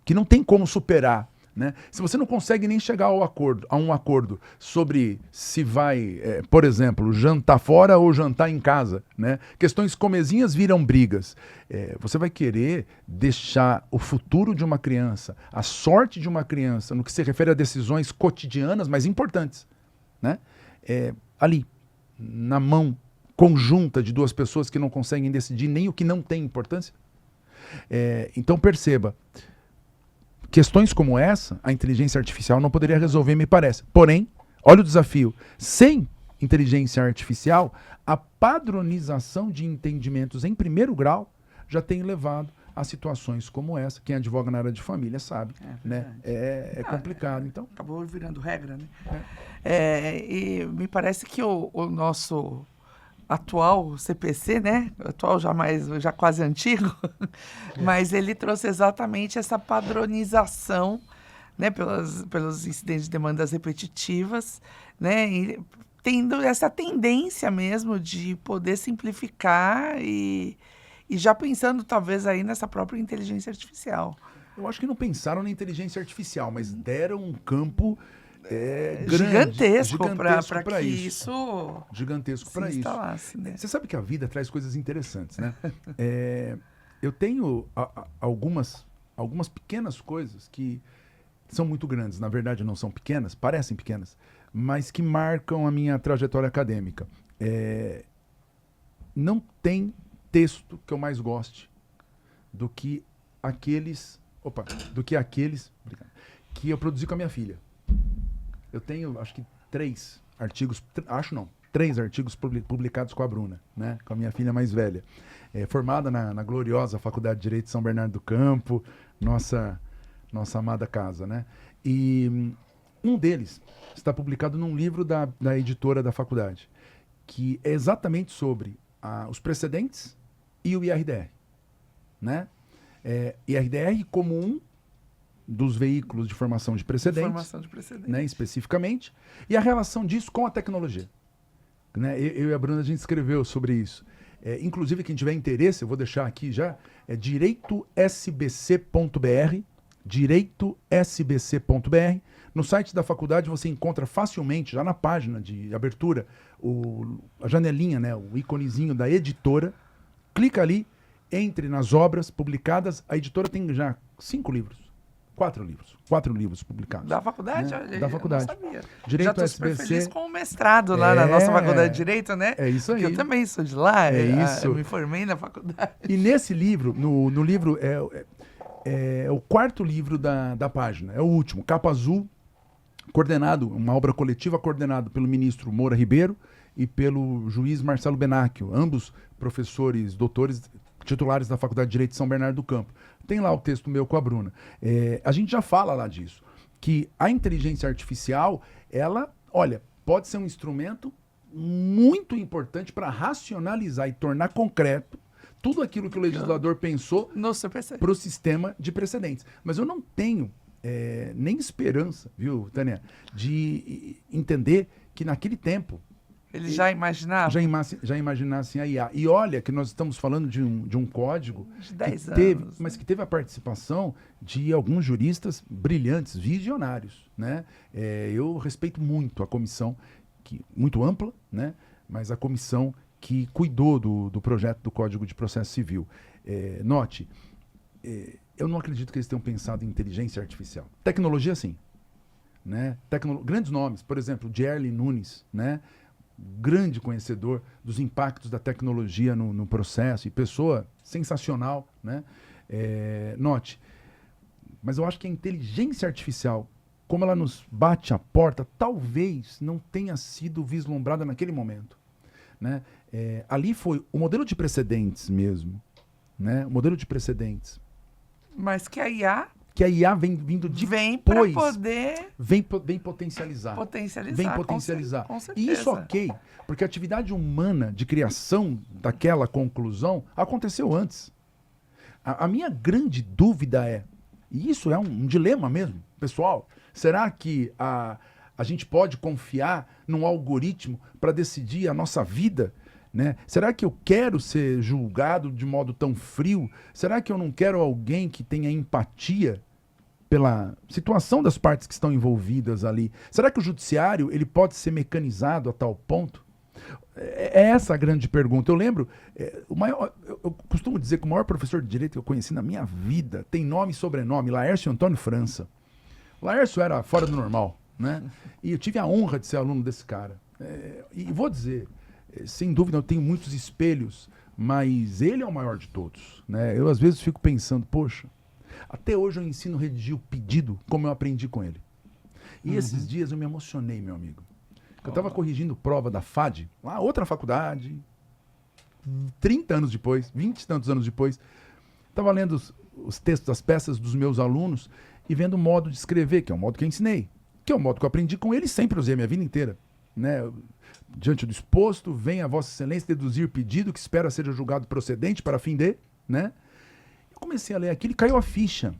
que não tem como superar, né? Se você não consegue nem chegar a um acordo sobre se vai, por exemplo, jantar fora ou jantar em casa, né? Questões comezinhas viram brigas. Você vai querer deixar o futuro de uma criança, a sorte de uma criança, no que se refere a decisões cotidianas, mas importantes, né? Ali, na mão conjunta de duas pessoas que não conseguem decidir nem o que não tem importância. Então perceba, questões como essa, a inteligência artificial não poderia resolver, me parece. Porém, olha o desafio. Sem inteligência artificial, a padronização de entendimentos em primeiro grau já tem levado a situações como essa. Quem advoga na área de família sabe, né? É complicado. Então, acabou virando regra, né? E me parece que o nosso atual CPC, né? Atual já quase antigo, mas ele trouxe exatamente essa padronização, né? Pelos incidentes de demandas repetitivas, né? E tendo essa tendência mesmo de poder simplificar e já pensando talvez aí nessa própria inteligência artificial. Eu acho que não pensaram na inteligência artificial, mas deram um campo gigantesco para que isso gigantesco para isso. Né? Você sabe que a vida traz coisas interessantes, né? Eu tenho algumas pequenas coisas que são muito grandes, na verdade não são pequenas, parecem pequenas, mas que marcam a minha trajetória acadêmica. Não tem texto que eu mais goste do que aqueles que eu produzi com a minha filha. Eu tenho, acho que 3 artigos publicados com a Bruna, né? Com a minha filha mais velha. Formada na gloriosa Faculdade de Direito de São Bernardo do Campo, nossa amada casa, né? E um deles está publicado num livro da editora da faculdade, que é exatamente sobre os precedentes e o IRDR, né? IRDR como um dos veículos de formação de precedentes, né, especificamente, e a relação disso com a tecnologia. Né? Eu e a Bruna, a gente escreveu sobre isso. Inclusive, quem tiver interesse, eu vou deixar aqui já, direitosbc.br, direitosbc.br. No site da faculdade você encontra facilmente, já na página de abertura, a janelinha, né, o íconezinho da editora. Clica ali, entre nas obras publicadas. A editora tem já 4 livros publicados. Da faculdade? Né? Da faculdade. Eu não sabia. Direito já estou SBC. super feliz com o mestrado lá na nossa faculdade de Direito, né? É isso aí. Porque eu também sou de lá. Isso. Eu me formei na faculdade. E nesse livro, no livro, é o 4º livro da página. É o último, Capa Azul, coordenado, uma obra coletiva coordenada pelo ministro Moura Ribeiro e pelo juiz Marcelo Benacchio, ambos professores, doutores, titulares da Faculdade de Direito de São Bernardo do Campo. Tem lá o texto meu com a Bruna. A gente já fala lá disso, que a inteligência artificial, ela, pode ser um instrumento muito importante para racionalizar e tornar concreto tudo aquilo que o legislador pensou para o sistema de precedentes. Mas eu não tenho nem esperança, viu, Tânia, de entender que naquele tempo ele já imaginava? Já imaginassem a IA. E olha que nós estamos falando de um código de 10 anos, mas que teve a participação de alguns juristas brilhantes, visionários, né? Eu respeito muito a comissão, muito ampla, né? Mas a comissão que cuidou do projeto do Código de Processo Civil. Note, eu não acredito que eles tenham pensado em inteligência artificial. Tecnologia, sim. Né? Grandes nomes, por exemplo, Gerli Nunes, né? Grande conhecedor dos impactos da tecnologia no processo e pessoa sensacional, né? Note, mas eu acho que a inteligência artificial, como ela nos bate à porta, talvez não tenha sido vislumbrada naquele momento, né? Ali foi o modelo de precedentes mesmo, né? O modelo de precedentes. Mas que a IA Que a IA vem vindo vem para depois, poder vem potencializar. Vem potencializar. Com E certeza. isso ok, porque a atividade humana de criação daquela conclusão aconteceu antes. A minha grande dúvida é, e isso é um dilema mesmo, pessoal, será que a gente pode confiar num algoritmo para decidir a nossa vida? Né? Será que eu quero ser julgado de modo tão frio? Será que eu não quero alguém que tenha empatia pela situação das partes que estão envolvidas ali? Será que o judiciário ele pode ser mecanizado a tal ponto? É essa a grande pergunta. Eu lembro, eu costumo dizer que o maior professor de direito que eu conheci na minha vida tem nome e sobrenome, Laércio Antônio França. Laércio era fora do normal, né? E eu tive a honra de ser aluno desse cara. E vou dizer, sem dúvida eu tenho muitos espelhos, mas ele é o maior de todos, né? Eu às vezes fico pensando, poxa, até hoje eu ensino a redigir o pedido como eu aprendi com ele. E esses dias eu me emocionei, meu amigo. Eu estava corrigindo prova da FAD, lá outra faculdade, 30 anos depois, 20 e tantos anos depois. Estava lendo os textos, as peças dos meus alunos e vendo o modo de escrever, que é o modo que eu ensinei, que é o modo que eu aprendi com ele e sempre usei a minha vida inteira. Né? Diante do exposto, venha a Vossa Excelência deduzir pedido que espera seja julgado procedente para fim de... Né? Eu comecei a ler aquilo e caiu a ficha.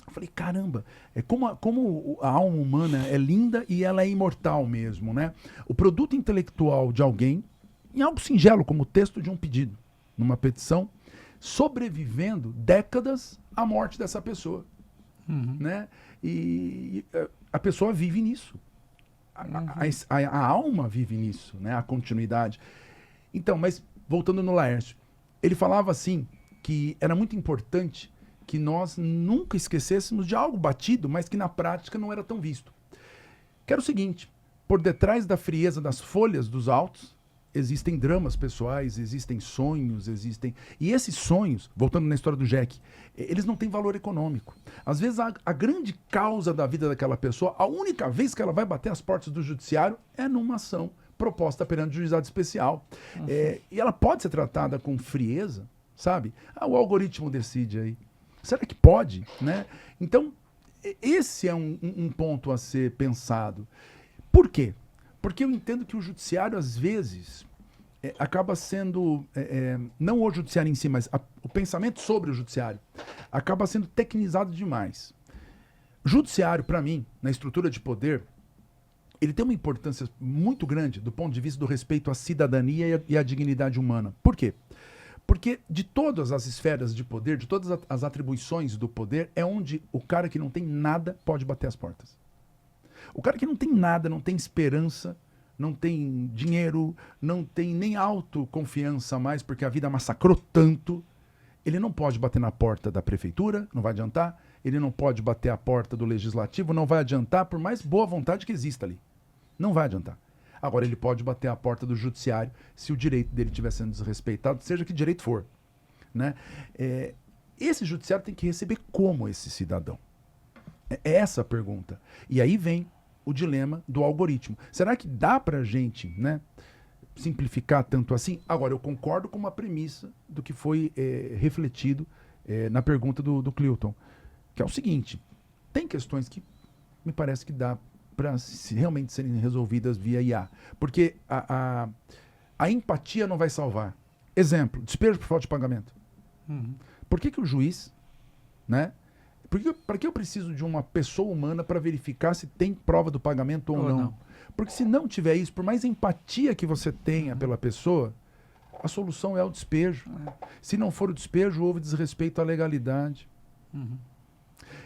Eu falei, caramba, como a alma humana é linda e ela é imortal mesmo, né? O produto intelectual de alguém, em algo singelo, como o texto de um pedido, numa petição, sobrevivendo décadas à morte dessa pessoa, né? E a pessoa vive nisso. A alma vive nisso, né? A continuidade. Então, mas voltando no Laércio, ele falava assim, que era muito importante que nós nunca esquecêssemos de algo batido, mas que na prática não era tão visto. Que era o seguinte, por detrás da frieza das folhas dos autos, existem dramas pessoais, existem sonhos, existem... E esses sonhos, voltando na história do Jack, eles não têm valor econômico. Às vezes a grande causa da vida daquela pessoa, a única vez que ela vai bater as portas do judiciário é numa ação proposta perante o juizado especial. E ela pode ser tratada com frieza, sabe? O algoritmo decide aí. Será que pode? Né? Então, esse é um ponto a ser pensado. Por quê? Porque eu entendo que o judiciário, às vezes, acaba sendo, não o judiciário em si, mas o pensamento sobre o judiciário, acaba sendo tecnizado demais. O judiciário, para mim, na estrutura de poder, ele tem uma importância muito grande do ponto de vista do respeito à cidadania e à dignidade humana. Por quê? Porque de todas as esferas de poder, de todas as atribuições do poder, é onde o cara que não tem nada pode bater as portas. O cara que não tem nada, não tem esperança, não tem dinheiro, não tem nem autoconfiança mais, porque a vida massacrou tanto, ele não pode bater na porta da prefeitura, não vai adiantar, ele não pode bater a porta do legislativo, não vai adiantar, por mais boa vontade que exista ali. Não vai adiantar. Agora, ele pode bater a porta do judiciário se o direito dele estiver sendo desrespeitado, seja que direito for. Né? Esse judiciário tem que receber como esse cidadão? É essa a pergunta. E aí vem o dilema do algoritmo. Será que dá para a gente, né, simplificar tanto assim? Agora, eu concordo com uma premissa do que foi refletido na pergunta do Cleuton, que é o seguinte, tem questões que me parece que dá para realmente serem resolvidas via IA. Porque a empatia não vai salvar. Exemplo, despejo por falta de pagamento. Por que o juiz, né? Para que eu preciso de uma pessoa humana para verificar se tem prova do pagamento ou não? Porque se não tiver isso, por mais empatia que você tenha pela pessoa, a solução é o despejo. Se não for o despejo, houve desrespeito à legalidade.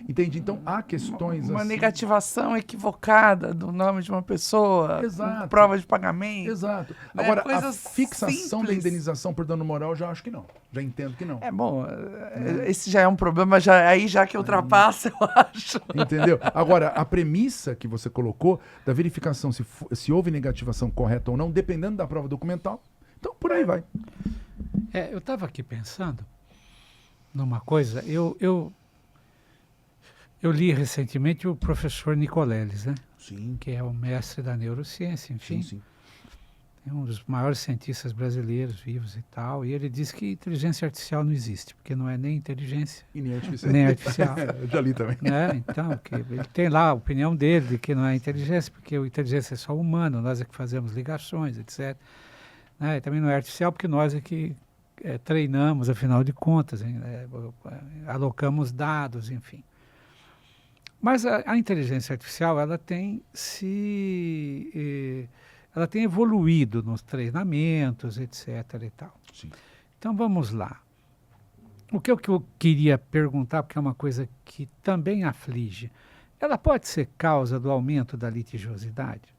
Entende? Então, há questões uma assim... negativação equivocada do nome de uma pessoa, Exato. Prova de pagamento. Exato. Né? Agora, a Coisas fixação da simples. indenização por dano moral, já acho que não. Já entendo que não. Bom, esse já é um problema, já que ultrapassa, eu acho. Entendeu? Agora, a premissa que você colocou da verificação se houve negativação correta ou não, dependendo da prova documental, então por aí vai. Eu estava aqui pensando numa coisa, eu li recentemente o professor Nicoleles, né? Sim. Que é o mestre da neurociência, enfim. Sim. um dos maiores cientistas brasileiros vivos e tal, e ele diz que inteligência artificial não existe, porque não é nem inteligência, E nem artificial. nem artificial. Eu já li também. Né? Então, que ele tem lá a opinião dele de que não é inteligência, porque a inteligência é só humano, nós é que fazemos ligações, etc. Né? E também não é artificial, porque nós é que treinamos, afinal de contas, alocamos dados, enfim. Mas a inteligência artificial, ela tem ela tem evoluído nos treinamentos, etc. e tal. Sim. Então, vamos lá. O que eu queria perguntar, porque é uma coisa que também aflige, ela pode ser causa do aumento da litigiosidade?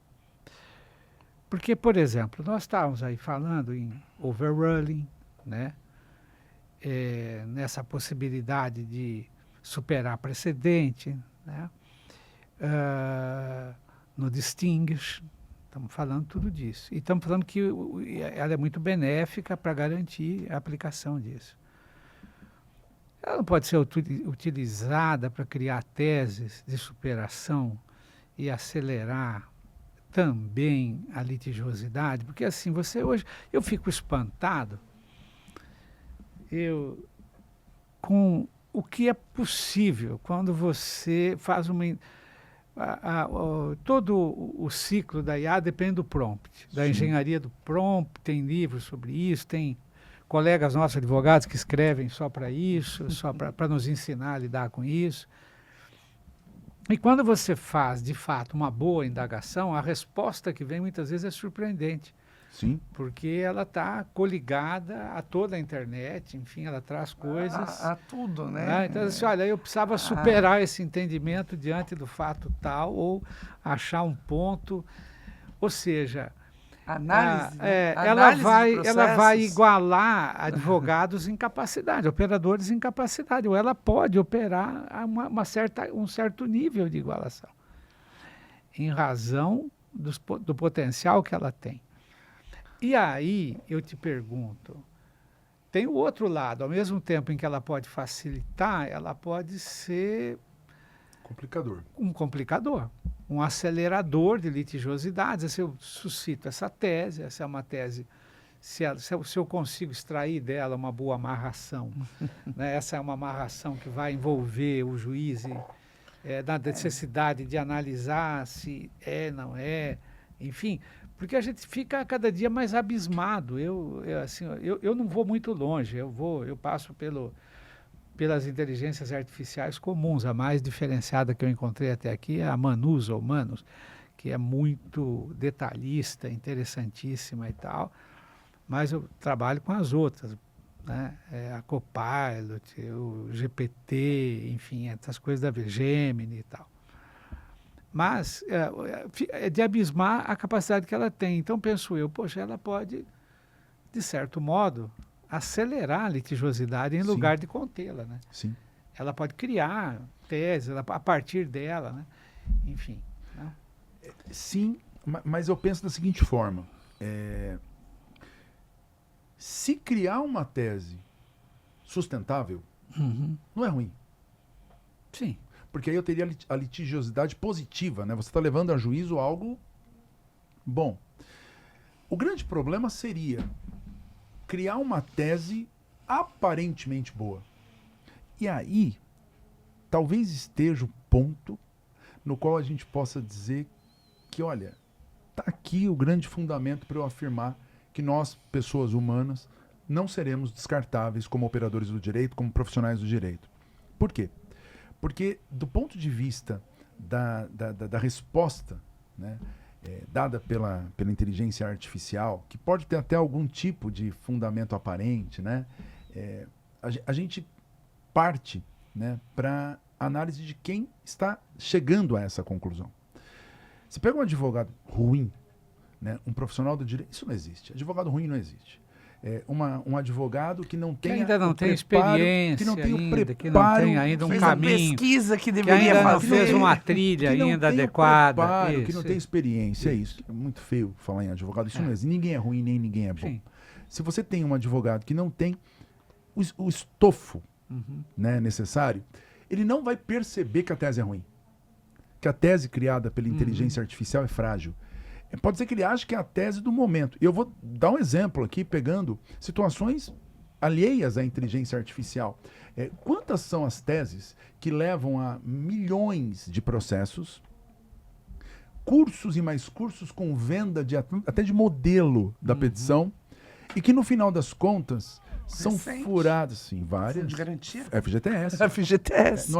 Porque, por exemplo, nós estávamos aí falando em overruling, né? Nessa possibilidade de superar precedente, né? No distinguish, estamos falando tudo disso. E estamos falando que ela é muito benéfica para garantir a aplicação disso. Ela não pode ser utilizada para criar teses de superação e acelerar também a litigiosidade? Porque assim, hoje, eu fico espantado com o que é possível quando você faz todo o ciclo da IA depende do prompt, da Sim. engenharia do prompt, tem livros sobre isso, tem colegas nossos advogados que escrevem só para isso, só para nos ensinar a lidar com isso. E quando você faz, de fato, uma boa indagação, a resposta que vem muitas vezes é surpreendente, Sim. porque ela está coligada a toda a internet, enfim, ela traz coisas... A tudo, né? Então, assim, olha, eu precisava superar esse entendimento diante do fato tal, ou achar um ponto, ou seja... Análise, né? ela Análise de vai processos. igualar advogados em capacidade, operadores em capacidade, ou ela pode operar a um certo nível de igualação, em razão do potencial que ela tem. E aí, eu te pergunto, tem o outro lado, ao mesmo tempo em que ela pode facilitar, ela pode ser Complicador. um complicador, um acelerador de litigiosidades. Se eu suscito essa tese, essa é uma tese, se eu consigo extrair dela uma boa amarração, né? Essa é uma amarração que vai envolver o juiz na necessidade de analisar se não é, enfim, porque a gente fica cada dia mais abismado. Eu não vou muito longe, eu passo pelas inteligências artificiais comuns. A mais diferenciada que eu encontrei até aqui é a Manus ou Manus, que é muito detalhista, interessantíssima e tal, mas eu trabalho com as outras, né? A Copilot, o GPT, enfim, essas coisas da Gemini e tal. Mas é de abismar a capacidade que ela tem. Então penso eu, poxa, ela pode, de certo modo, acelerar a litigiosidade em lugar de contê-la, né? Sim. Ela pode criar teses a partir dela, né? Enfim. Né? Sim, mas eu penso da seguinte forma. Se criar uma tese sustentável, não é ruim. Sim. Porque aí eu teria a litigiosidade positiva, né? Você está levando a juízo algo bom. O grande problema seria criar uma tese aparentemente boa. E aí, talvez esteja o ponto no qual a gente possa dizer que, olha, está aqui o grande fundamento para eu afirmar que nós, pessoas humanas, não seremos descartáveis como operadores do direito, como profissionais do direito. Por quê? Porque, do ponto de vista da resposta, né, dada pela inteligência artificial, que pode ter até algum tipo de fundamento aparente, né, a gente parte, né, para análise de quem está chegando a essa conclusão. Você pega um advogado ruim, né, um profissional do direito, isso não existe. Advogado ruim não existe. Um advogado que não tem ainda não tem experiência, que não tem o preparo, que não tem ainda um fez caminho, a pesquisa que que deveria ainda não fazer. fez uma trilha ainda adequada. Preparo, que não tem experiência, é isso. É muito feio falar em advogado, isso não existe. Ninguém é ruim, nem ninguém é bom. Sim. Se você tem um advogado que não tem o estofo, né, necessário, ele não vai perceber que a tese é ruim. Que a tese criada pela inteligência artificial é frágil. Pode ser que ele ache que é a tese do momento. E eu vou dar um exemplo aqui, pegando situações alheias à inteligência artificial. Quantas são as teses que levam a milhões de processos, cursos e mais cursos com venda até de modelo da petição, e que no final das contas são furadas, sim, várias. Fundo de garantia? FGTS. FGTS.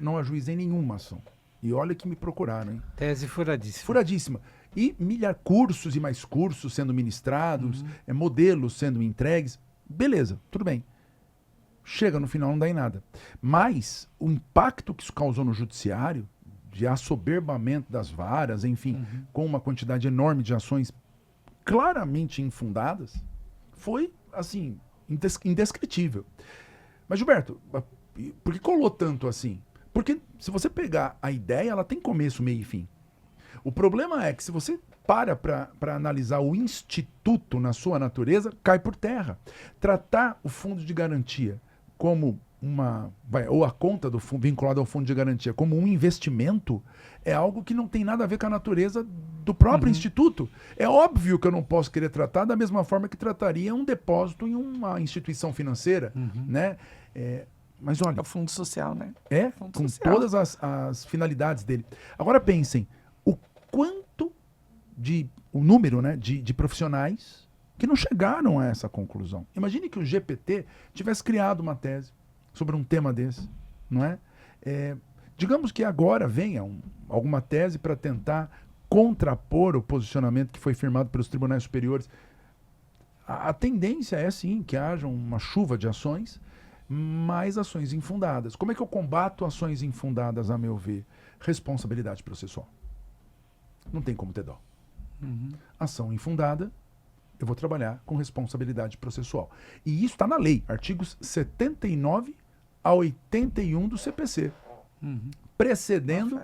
Não ajuizei nenhuma ação. E olha que me procuraram, hein? Tese furadíssima. Furadíssima. E cursos e mais cursos sendo ministrados, modelos sendo entregues. Beleza, tudo bem. Chega no final, não dá em nada. Mas o impacto que isso causou no judiciário, de assoberbamento das varas, enfim, com uma quantidade enorme de ações claramente infundadas, foi, assim, indescritível. Mas, Gilberto, por que colou tanto assim? Porque se você pegar a ideia, ela tem começo, meio e fim. O problema é que se você para analisar o instituto na sua natureza, cai por terra. Tratar o fundo de garantia como ou a conta do fundo, vinculada ao fundo de garantia como um investimento, é algo que não tem nada a ver com a natureza do próprio instituto. É óbvio que eu não posso querer tratar da mesma forma que trataria um depósito em uma instituição financeira, né? Mas olha... É o fundo social, né? Com social. todas as finalidades dele. Agora pensem, o número, né, de profissionais que não chegaram a essa conclusão. Imagine que o GPT tivesse criado uma tese sobre um tema desse, não é? Digamos que agora venha alguma tese para tentar contrapor o posicionamento que foi firmado pelos tribunais superiores. A tendência é, sim, que haja uma chuva de ações, mas ações infundadas. Como é que eu combato ações infundadas, a meu ver? Responsabilidade processual. Não tem como ter dó. Ação infundada, eu vou trabalhar com responsabilidade processual. E isso está na lei, artigos 79 a 81 do CPC, precedendo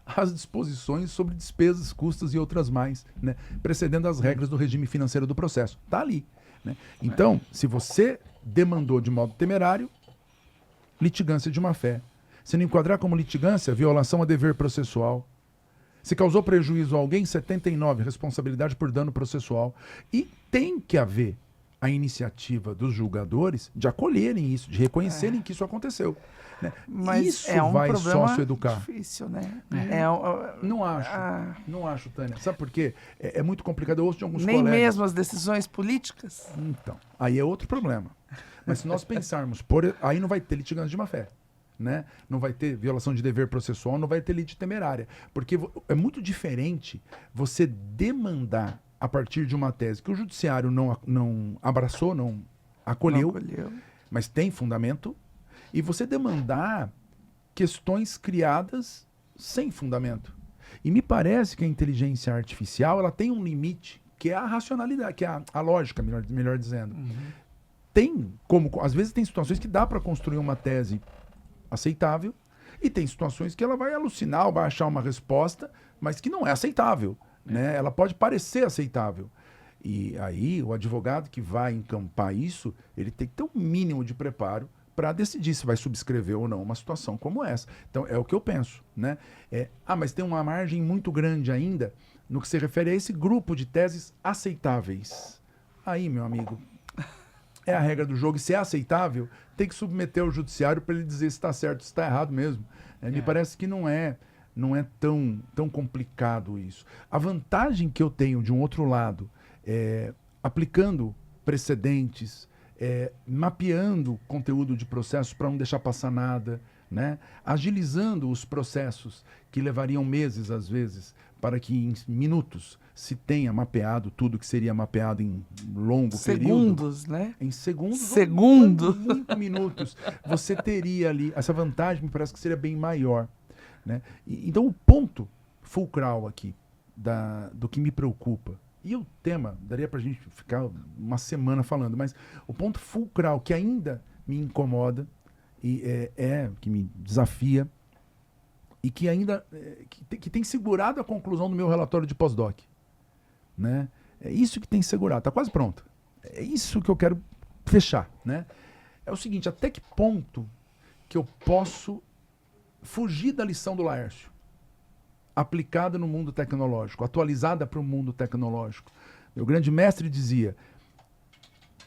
as disposições sobre despesas, custas e outras mais, né? Precedendo as regras do regime financeiro do processo. Está ali. Né? Então, se você demandou de modo temerário, litigância de má-fé. Se não enquadrar como litigância, violação a dever processual. Se causou prejuízo a alguém, 79, responsabilidade por dano processual. E tem que haver a iniciativa dos julgadores de acolherem isso, de reconhecerem que isso aconteceu. Né? Mas isso é um vai problema socioeducar. difícil, né? Não acho, Tânia. Sabe por quê? É muito complicado. Eu ouço de alguns Nem colegas. mesmo as decisões políticas? Então, aí é outro problema. Mas se nós pensarmos, aí não vai ter litigância de má-fé. Né? Não vai ter violação de dever processual, não vai ter lide temerária. Porque é muito diferente você demandar a partir de uma tese que o judiciário não abraçou, não acolheu, mas tem fundamento, e você demandar questões criadas sem fundamento. E me parece que a inteligência artificial ela tem um limite, que é a racionalidade, que é a lógica, melhor dizendo. Às vezes tem situações que dá para construir uma tese aceitável, e tem situações que ela vai alucinar ou vai achar uma resposta, mas que não é aceitável. Né? Ela pode parecer aceitável. E aí o advogado que vai encampar isso, ele tem que ter um mínimo de preparo para decidir se vai subscrever ou não uma situação como essa. Então é o que eu penso. Né? Mas tem uma margem muito grande ainda no que se refere a esse grupo de teses aceitáveis. Aí, meu amigo, é a regra do jogo, e se é aceitável, tem que submeter ao judiciário para ele dizer se está certo, se está errado mesmo. Me parece que não é tão complicado isso. A vantagem que eu tenho de um outro lado, aplicando precedentes, mapeando conteúdo de processos para não deixar passar nada, né? Agilizando os processos que levariam meses, às vezes, para que em minutos se tenha mapeado tudo que seria mapeado em longo segundos, período. Né? Em segundos. Segundo. Muito minutos. Você teria ali, essa vantagem me parece que seria bem maior. Né? Então o ponto fulcral aqui do que me preocupa, e o tema, daria para a gente ficar uma semana falando, mas o ponto fulcral que ainda me incomoda, e que me desafia, e que ainda que tem segurado a conclusão do meu relatório de pós-doc. Né? É isso que tem segurado, está quase pronto. É isso que eu quero fechar. Né? É o seguinte, até que ponto que eu posso fugir da lição do Laércio? aplicada no mundo tecnológico, atualizada para o mundo tecnológico. Meu grande mestre dizia,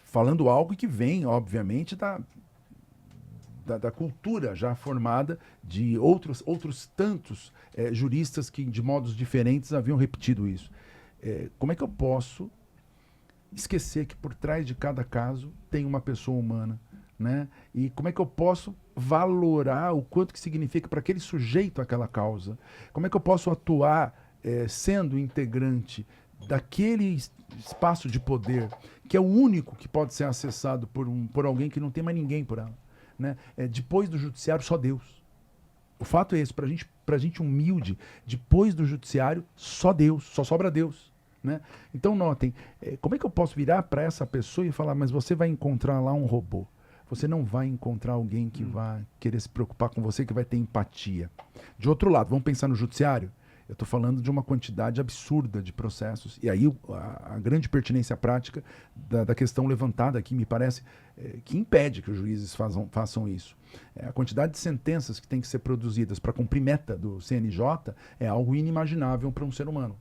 falando algo que vem, obviamente, da cultura já formada de outros tantos juristas que, de modos diferentes, haviam repetido isso. Como é que eu posso esquecer que por trás de cada caso tem uma pessoa humana, né? E como é que eu posso valorar o quanto que significa para aquele sujeito aquela causa? Como é que eu posso atuar sendo integrante daquele espaço de poder que é o único que pode ser acessado por alguém que não tem mais ninguém por ela, né? Depois do judiciário, só Deus. O fato é esse, pra gente humilde, depois do judiciário, só Deus, só sobra Deus, né? Então notem, como é que eu posso virar para essa pessoa e falar, mas você vai encontrar lá um robô. Você não vai encontrar alguém que vai querer se preocupar com você, que vai ter empatia. De outro lado, vamos pensar no judiciário? Eu estou falando de uma quantidade absurda de processos. E aí a grande pertinência prática da questão levantada aqui, me parece, que impede que os juízes façam isso. A quantidade de sentenças que tem que ser produzidas para cumprir meta do CNJ é algo inimaginável para um ser humano,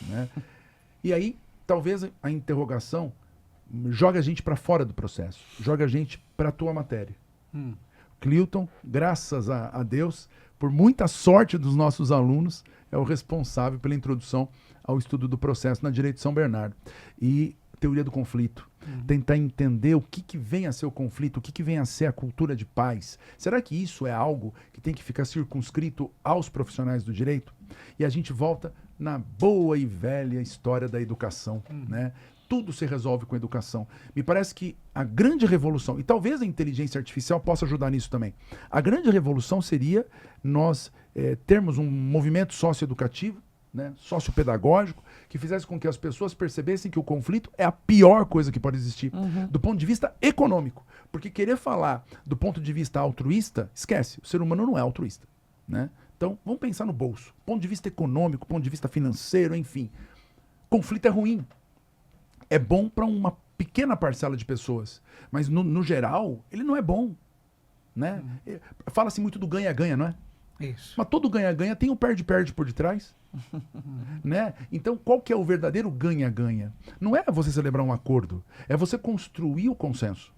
né? E aí, talvez a interrogação joga a gente para fora do processo, joga a gente para a tua matéria. Cleuton, graças a Deus, por muita sorte dos nossos alunos, é o responsável pela introdução ao estudo do processo na Direito de São Bernardo. E teoria do conflito. Tentar entender o que vem a ser o conflito, o que vem a ser a cultura de paz. Será que isso é algo que tem que ficar circunscrito aos profissionais do direito? E a gente volta na boa e velha história da educação, né? Tudo se resolve com educação. Me parece que a grande revolução, e talvez a inteligência artificial possa ajudar nisso também, a grande revolução seria nós termos um movimento socioeducativo, né, sociopedagógico, que fizesse com que as pessoas percebessem que o conflito é a pior coisa que pode existir, do ponto de vista econômico. Porque querer falar do ponto de vista altruísta, esquece, o ser humano não é altruísta, né? Então, vamos pensar no bolso. Ponto de vista econômico, ponto de vista financeiro, enfim. Conflito é ruim. É bom para uma pequena parcela de pessoas, mas no geral ele não é bom, né? Fala-se muito do ganha-ganha, não é? Isso. Mas todo ganha-ganha tem um perde-perde por detrás, né? Então qual que é o verdadeiro ganha-ganha? Não é você celebrar um acordo, é você construir o consenso,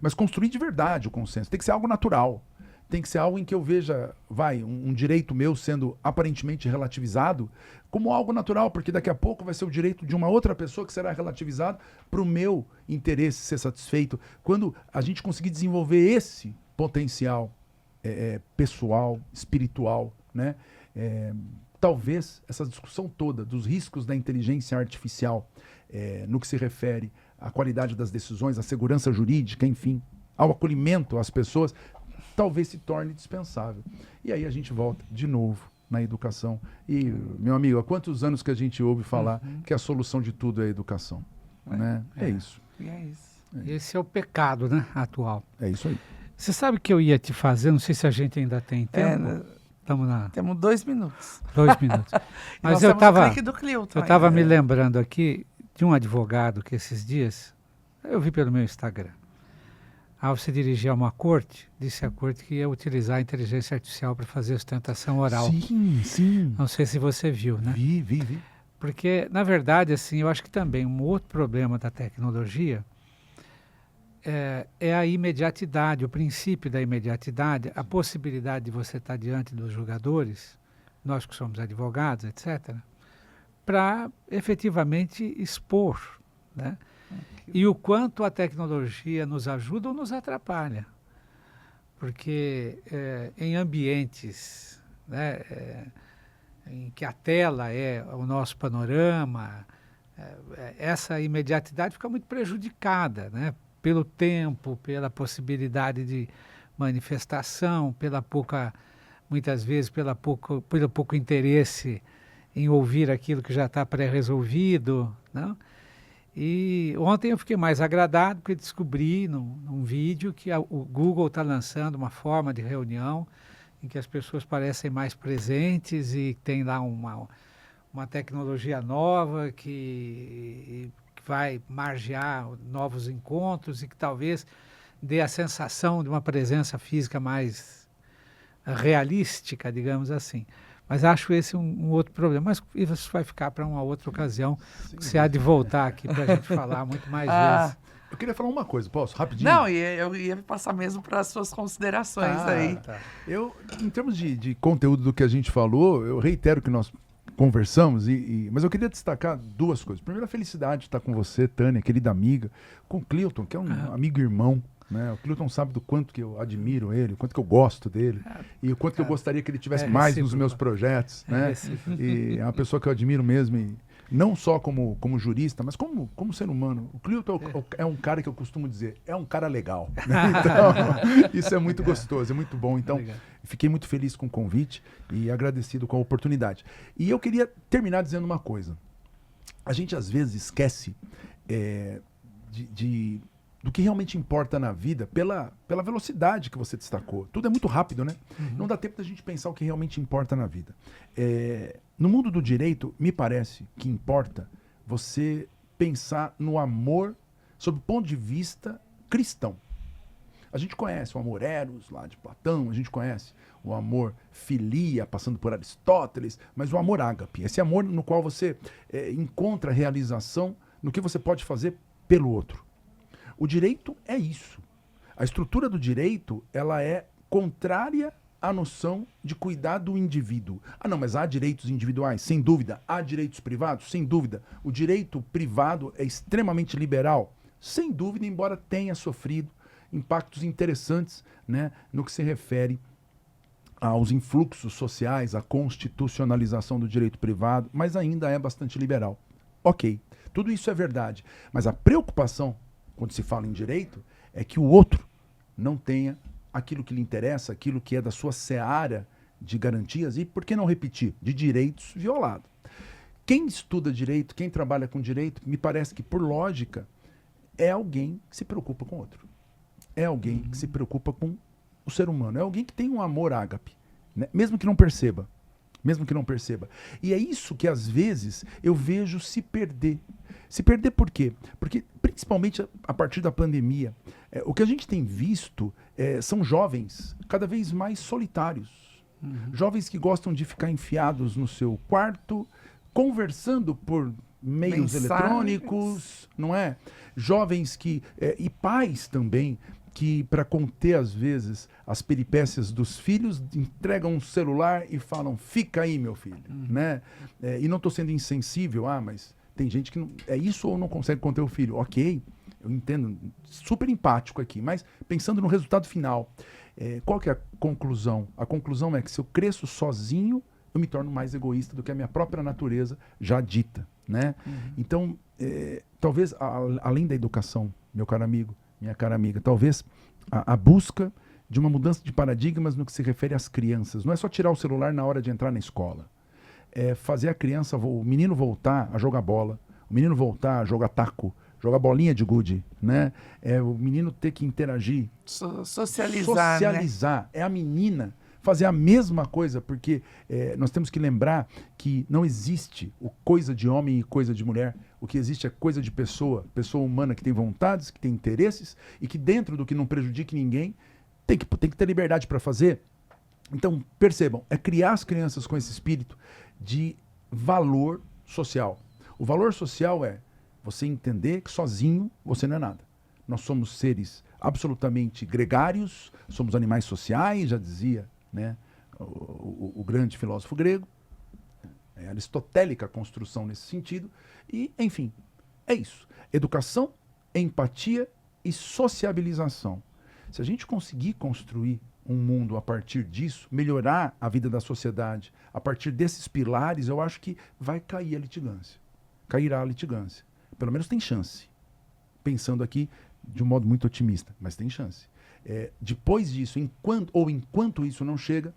mas construir de verdade o consenso. Tem que ser algo natural. Tem que ser algo em que eu veja, um direito meu sendo aparentemente relativizado como algo natural, porque daqui a pouco vai ser o direito de uma outra pessoa que será relativizado para o meu interesse ser satisfeito. Quando a gente conseguir desenvolver esse potencial pessoal, espiritual, né? Talvez essa discussão toda dos riscos da inteligência artificial no que se refere à qualidade das decisões, à segurança jurídica, enfim, ao acolhimento às pessoas, talvez se torne dispensável. E aí a gente volta de novo na educação. E, meu amigo, há quantos anos que a gente ouve falar que a solução de tudo é a educação? Né? É isso. E é isso. Esse é o pecado, né, atual. É isso aí. Você sabe que eu ia te fazer, não sei se a gente ainda tem tempo. Estamos na... Temos 2 minutos. 2 minutos. Mas eu estava me lembrando aqui de um advogado que esses dias, eu vi pelo meu Instagram. Ao se dirigir a uma corte, disse à corte que ia utilizar a inteligência artificial para fazer ostentação oral. Sim, sim. Não sei se você viu, né? Vi. Porque, na verdade, assim, eu acho que também um outro problema da tecnologia é a imediatidade, o princípio da imediatidade, a possibilidade de você estar diante dos julgadores, nós que somos advogados, etc., para efetivamente expor, né? E o quanto a tecnologia nos ajuda ou nos atrapalha. Porque em ambientes, né, em que a tela é o nosso panorama, essa imediatidade fica muito prejudicada, né, pelo tempo, pela possibilidade de manifestação, muitas vezes pelo pouco interesse em ouvir aquilo que já está pré-resolvido, não? E ontem eu fiquei mais agradado porque descobri num vídeo que o Google está lançando uma forma de reunião em que as pessoas parecem mais presentes e tem lá uma tecnologia nova que vai margear novos encontros e que talvez dê a sensação de uma presença física mais realística, digamos assim. Mas acho esse um outro problema. Mas isso vai ficar para uma outra ocasião. Sim. Você há de voltar aqui para a gente falar muito mais vezes. Eu queria falar uma coisa, posso? Rapidinho? Não, eu ia passar mesmo para as suas considerações aí. Tá. Eu, em termos de conteúdo do que a gente falou, eu reitero que nós conversamos, mas eu queria destacar duas coisas. Primeiro, a felicidade de estar com você, Tânia, querida amiga, com o Cleuton, que é um amigo irmão. Né? O Cleuton sabe do quanto que eu admiro ele, o quanto que eu gosto dele e o quanto que eu gostaria que ele tivesse mais nos meus projetos. Né? E é uma pessoa que eu admiro mesmo, e não só como jurista, mas como ser humano. O Cleuton é um cara que eu costumo dizer, é um cara legal. Né? Então, isso é muito gostoso, é muito bom. Então, fiquei muito feliz com o convite e agradecido com a oportunidade. E eu queria terminar dizendo uma coisa. A gente, às vezes, esquece do que realmente importa na vida pela velocidade que você destacou. Tudo é muito rápido, né? Não dá tempo da gente pensar o que realmente importa na vida. No mundo do direito, me parece que importa você pensar no amor sob o ponto de vista cristão. A gente conhece o amor eros, lá de Platão, a gente conhece o amor filia, passando por Aristóteles, mas o amor ágape, esse amor no qual você encontra realização no que você pode fazer pelo outro. O direito é isso. A estrutura do direito, ela é contrária à noção de cuidar do indivíduo. Ah, não, mas há direitos individuais? Sem dúvida. Há direitos privados? Sem dúvida. O direito privado é extremamente liberal? Sem dúvida, embora tenha sofrido impactos interessantes, né, no que se refere aos influxos sociais, à constitucionalização do direito privado, mas ainda é bastante liberal. Ok, tudo isso é verdade. Mas a preocupação quando se fala em direito, é que o outro não tenha aquilo que lhe interessa, aquilo que é da sua seara de garantias e, por que não repetir, de direitos violados. Quem estuda direito, quem trabalha com direito, me parece que, por lógica, é alguém que se preocupa com o outro. É alguém que se preocupa com o ser humano. É alguém que tem um amor ágape, né? Mesmo que não perceba. Mesmo que não perceba. E é isso que, às vezes, eu vejo se perder. Se perder por quê? Porque, principalmente a partir da pandemia, o que a gente tem visto são jovens cada vez mais solitários. Jovens que gostam de ficar enfiados no seu quarto, conversando por meios eletrônicos, não é? Jovens que... e pais também, que para conter, às vezes, as peripécias dos filhos, entregam um celular e falam, fica aí, meu filho. Né? E não estou sendo insensível, mas... Tem gente que não, é isso ou não consegue conter o filho. Ok, eu entendo, super empático aqui, mas pensando no resultado final, qual que é a conclusão? A conclusão é que se eu cresço sozinho, eu me torno mais egoísta do que a minha própria natureza já dita. Né? Então, talvez, além da educação, meu caro amigo, minha cara amiga, talvez a busca de uma mudança de paradigmas no que se refere às crianças. Não é só tirar o celular na hora de entrar na escola. Fazer a criança, o menino voltar a jogar bola, o menino voltar a jogar taco, jogar bolinha de gude, né? O menino ter que interagir. Socializar. Né? É a menina fazer a mesma coisa, porque nós temos que lembrar que não existe o coisa de homem e coisa de mulher. O que existe é coisa de pessoa humana que tem vontades, que tem interesses e que dentro do que não prejudique ninguém, tem que ter liberdade para fazer. Então, percebam, é criar as crianças com esse espírito de valor social. O valor social é você entender que sozinho você não é nada. Nós somos seres absolutamente gregários, somos animais sociais, já dizia, né, o grande filósofo grego. É aristotélica a construção nesse sentido. E, enfim, é isso. Educação, empatia e sociabilização. Se a gente conseguir construir um mundo a partir disso, melhorar a vida da sociedade, a partir desses pilares, eu acho que vai cair a litigância. Cairá a litigância. Pelo menos tem chance. Pensando aqui de um modo muito otimista, mas tem chance. Depois disso, enquanto isso não chega,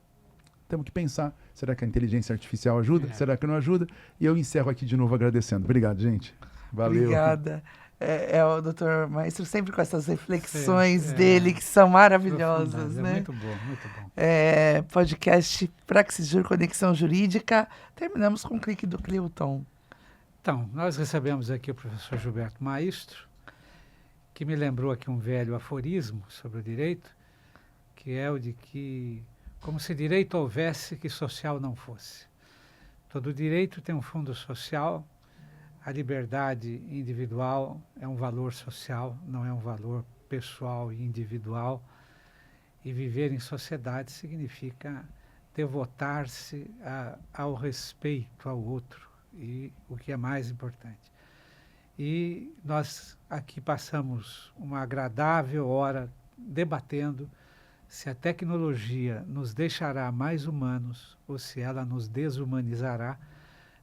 temos que pensar, será que a inteligência artificial ajuda? Será que não ajuda? E eu encerro aqui de novo agradecendo. Obrigado, gente. Valeu. Obrigada. O doutor Maestro sempre com essas reflexões dele, que são maravilhosas, né? Muito bom, muito bom. Podcast Praxis Jur Conexão Jurídica. Terminamos com o clique do Cleuton. Então, nós recebemos aqui o professor Gilberto Maestro, que me lembrou aqui um velho aforismo sobre o direito, que é o de que como se direito houvesse que social não fosse. Todo direito tem um fundo social, a liberdade individual é um valor social, não é um valor pessoal e individual. E viver em sociedade significa devotar-se ao respeito ao outro, e o que é mais importante. E nós aqui passamos uma agradável hora debatendo se a tecnologia nos deixará mais humanos ou se ela nos desumanizará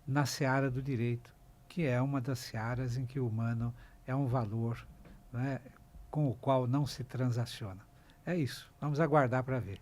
na seara do direito, que é uma das searas em que o humano é um valor, né, com o qual não se transaciona. É isso, vamos aguardar para ver.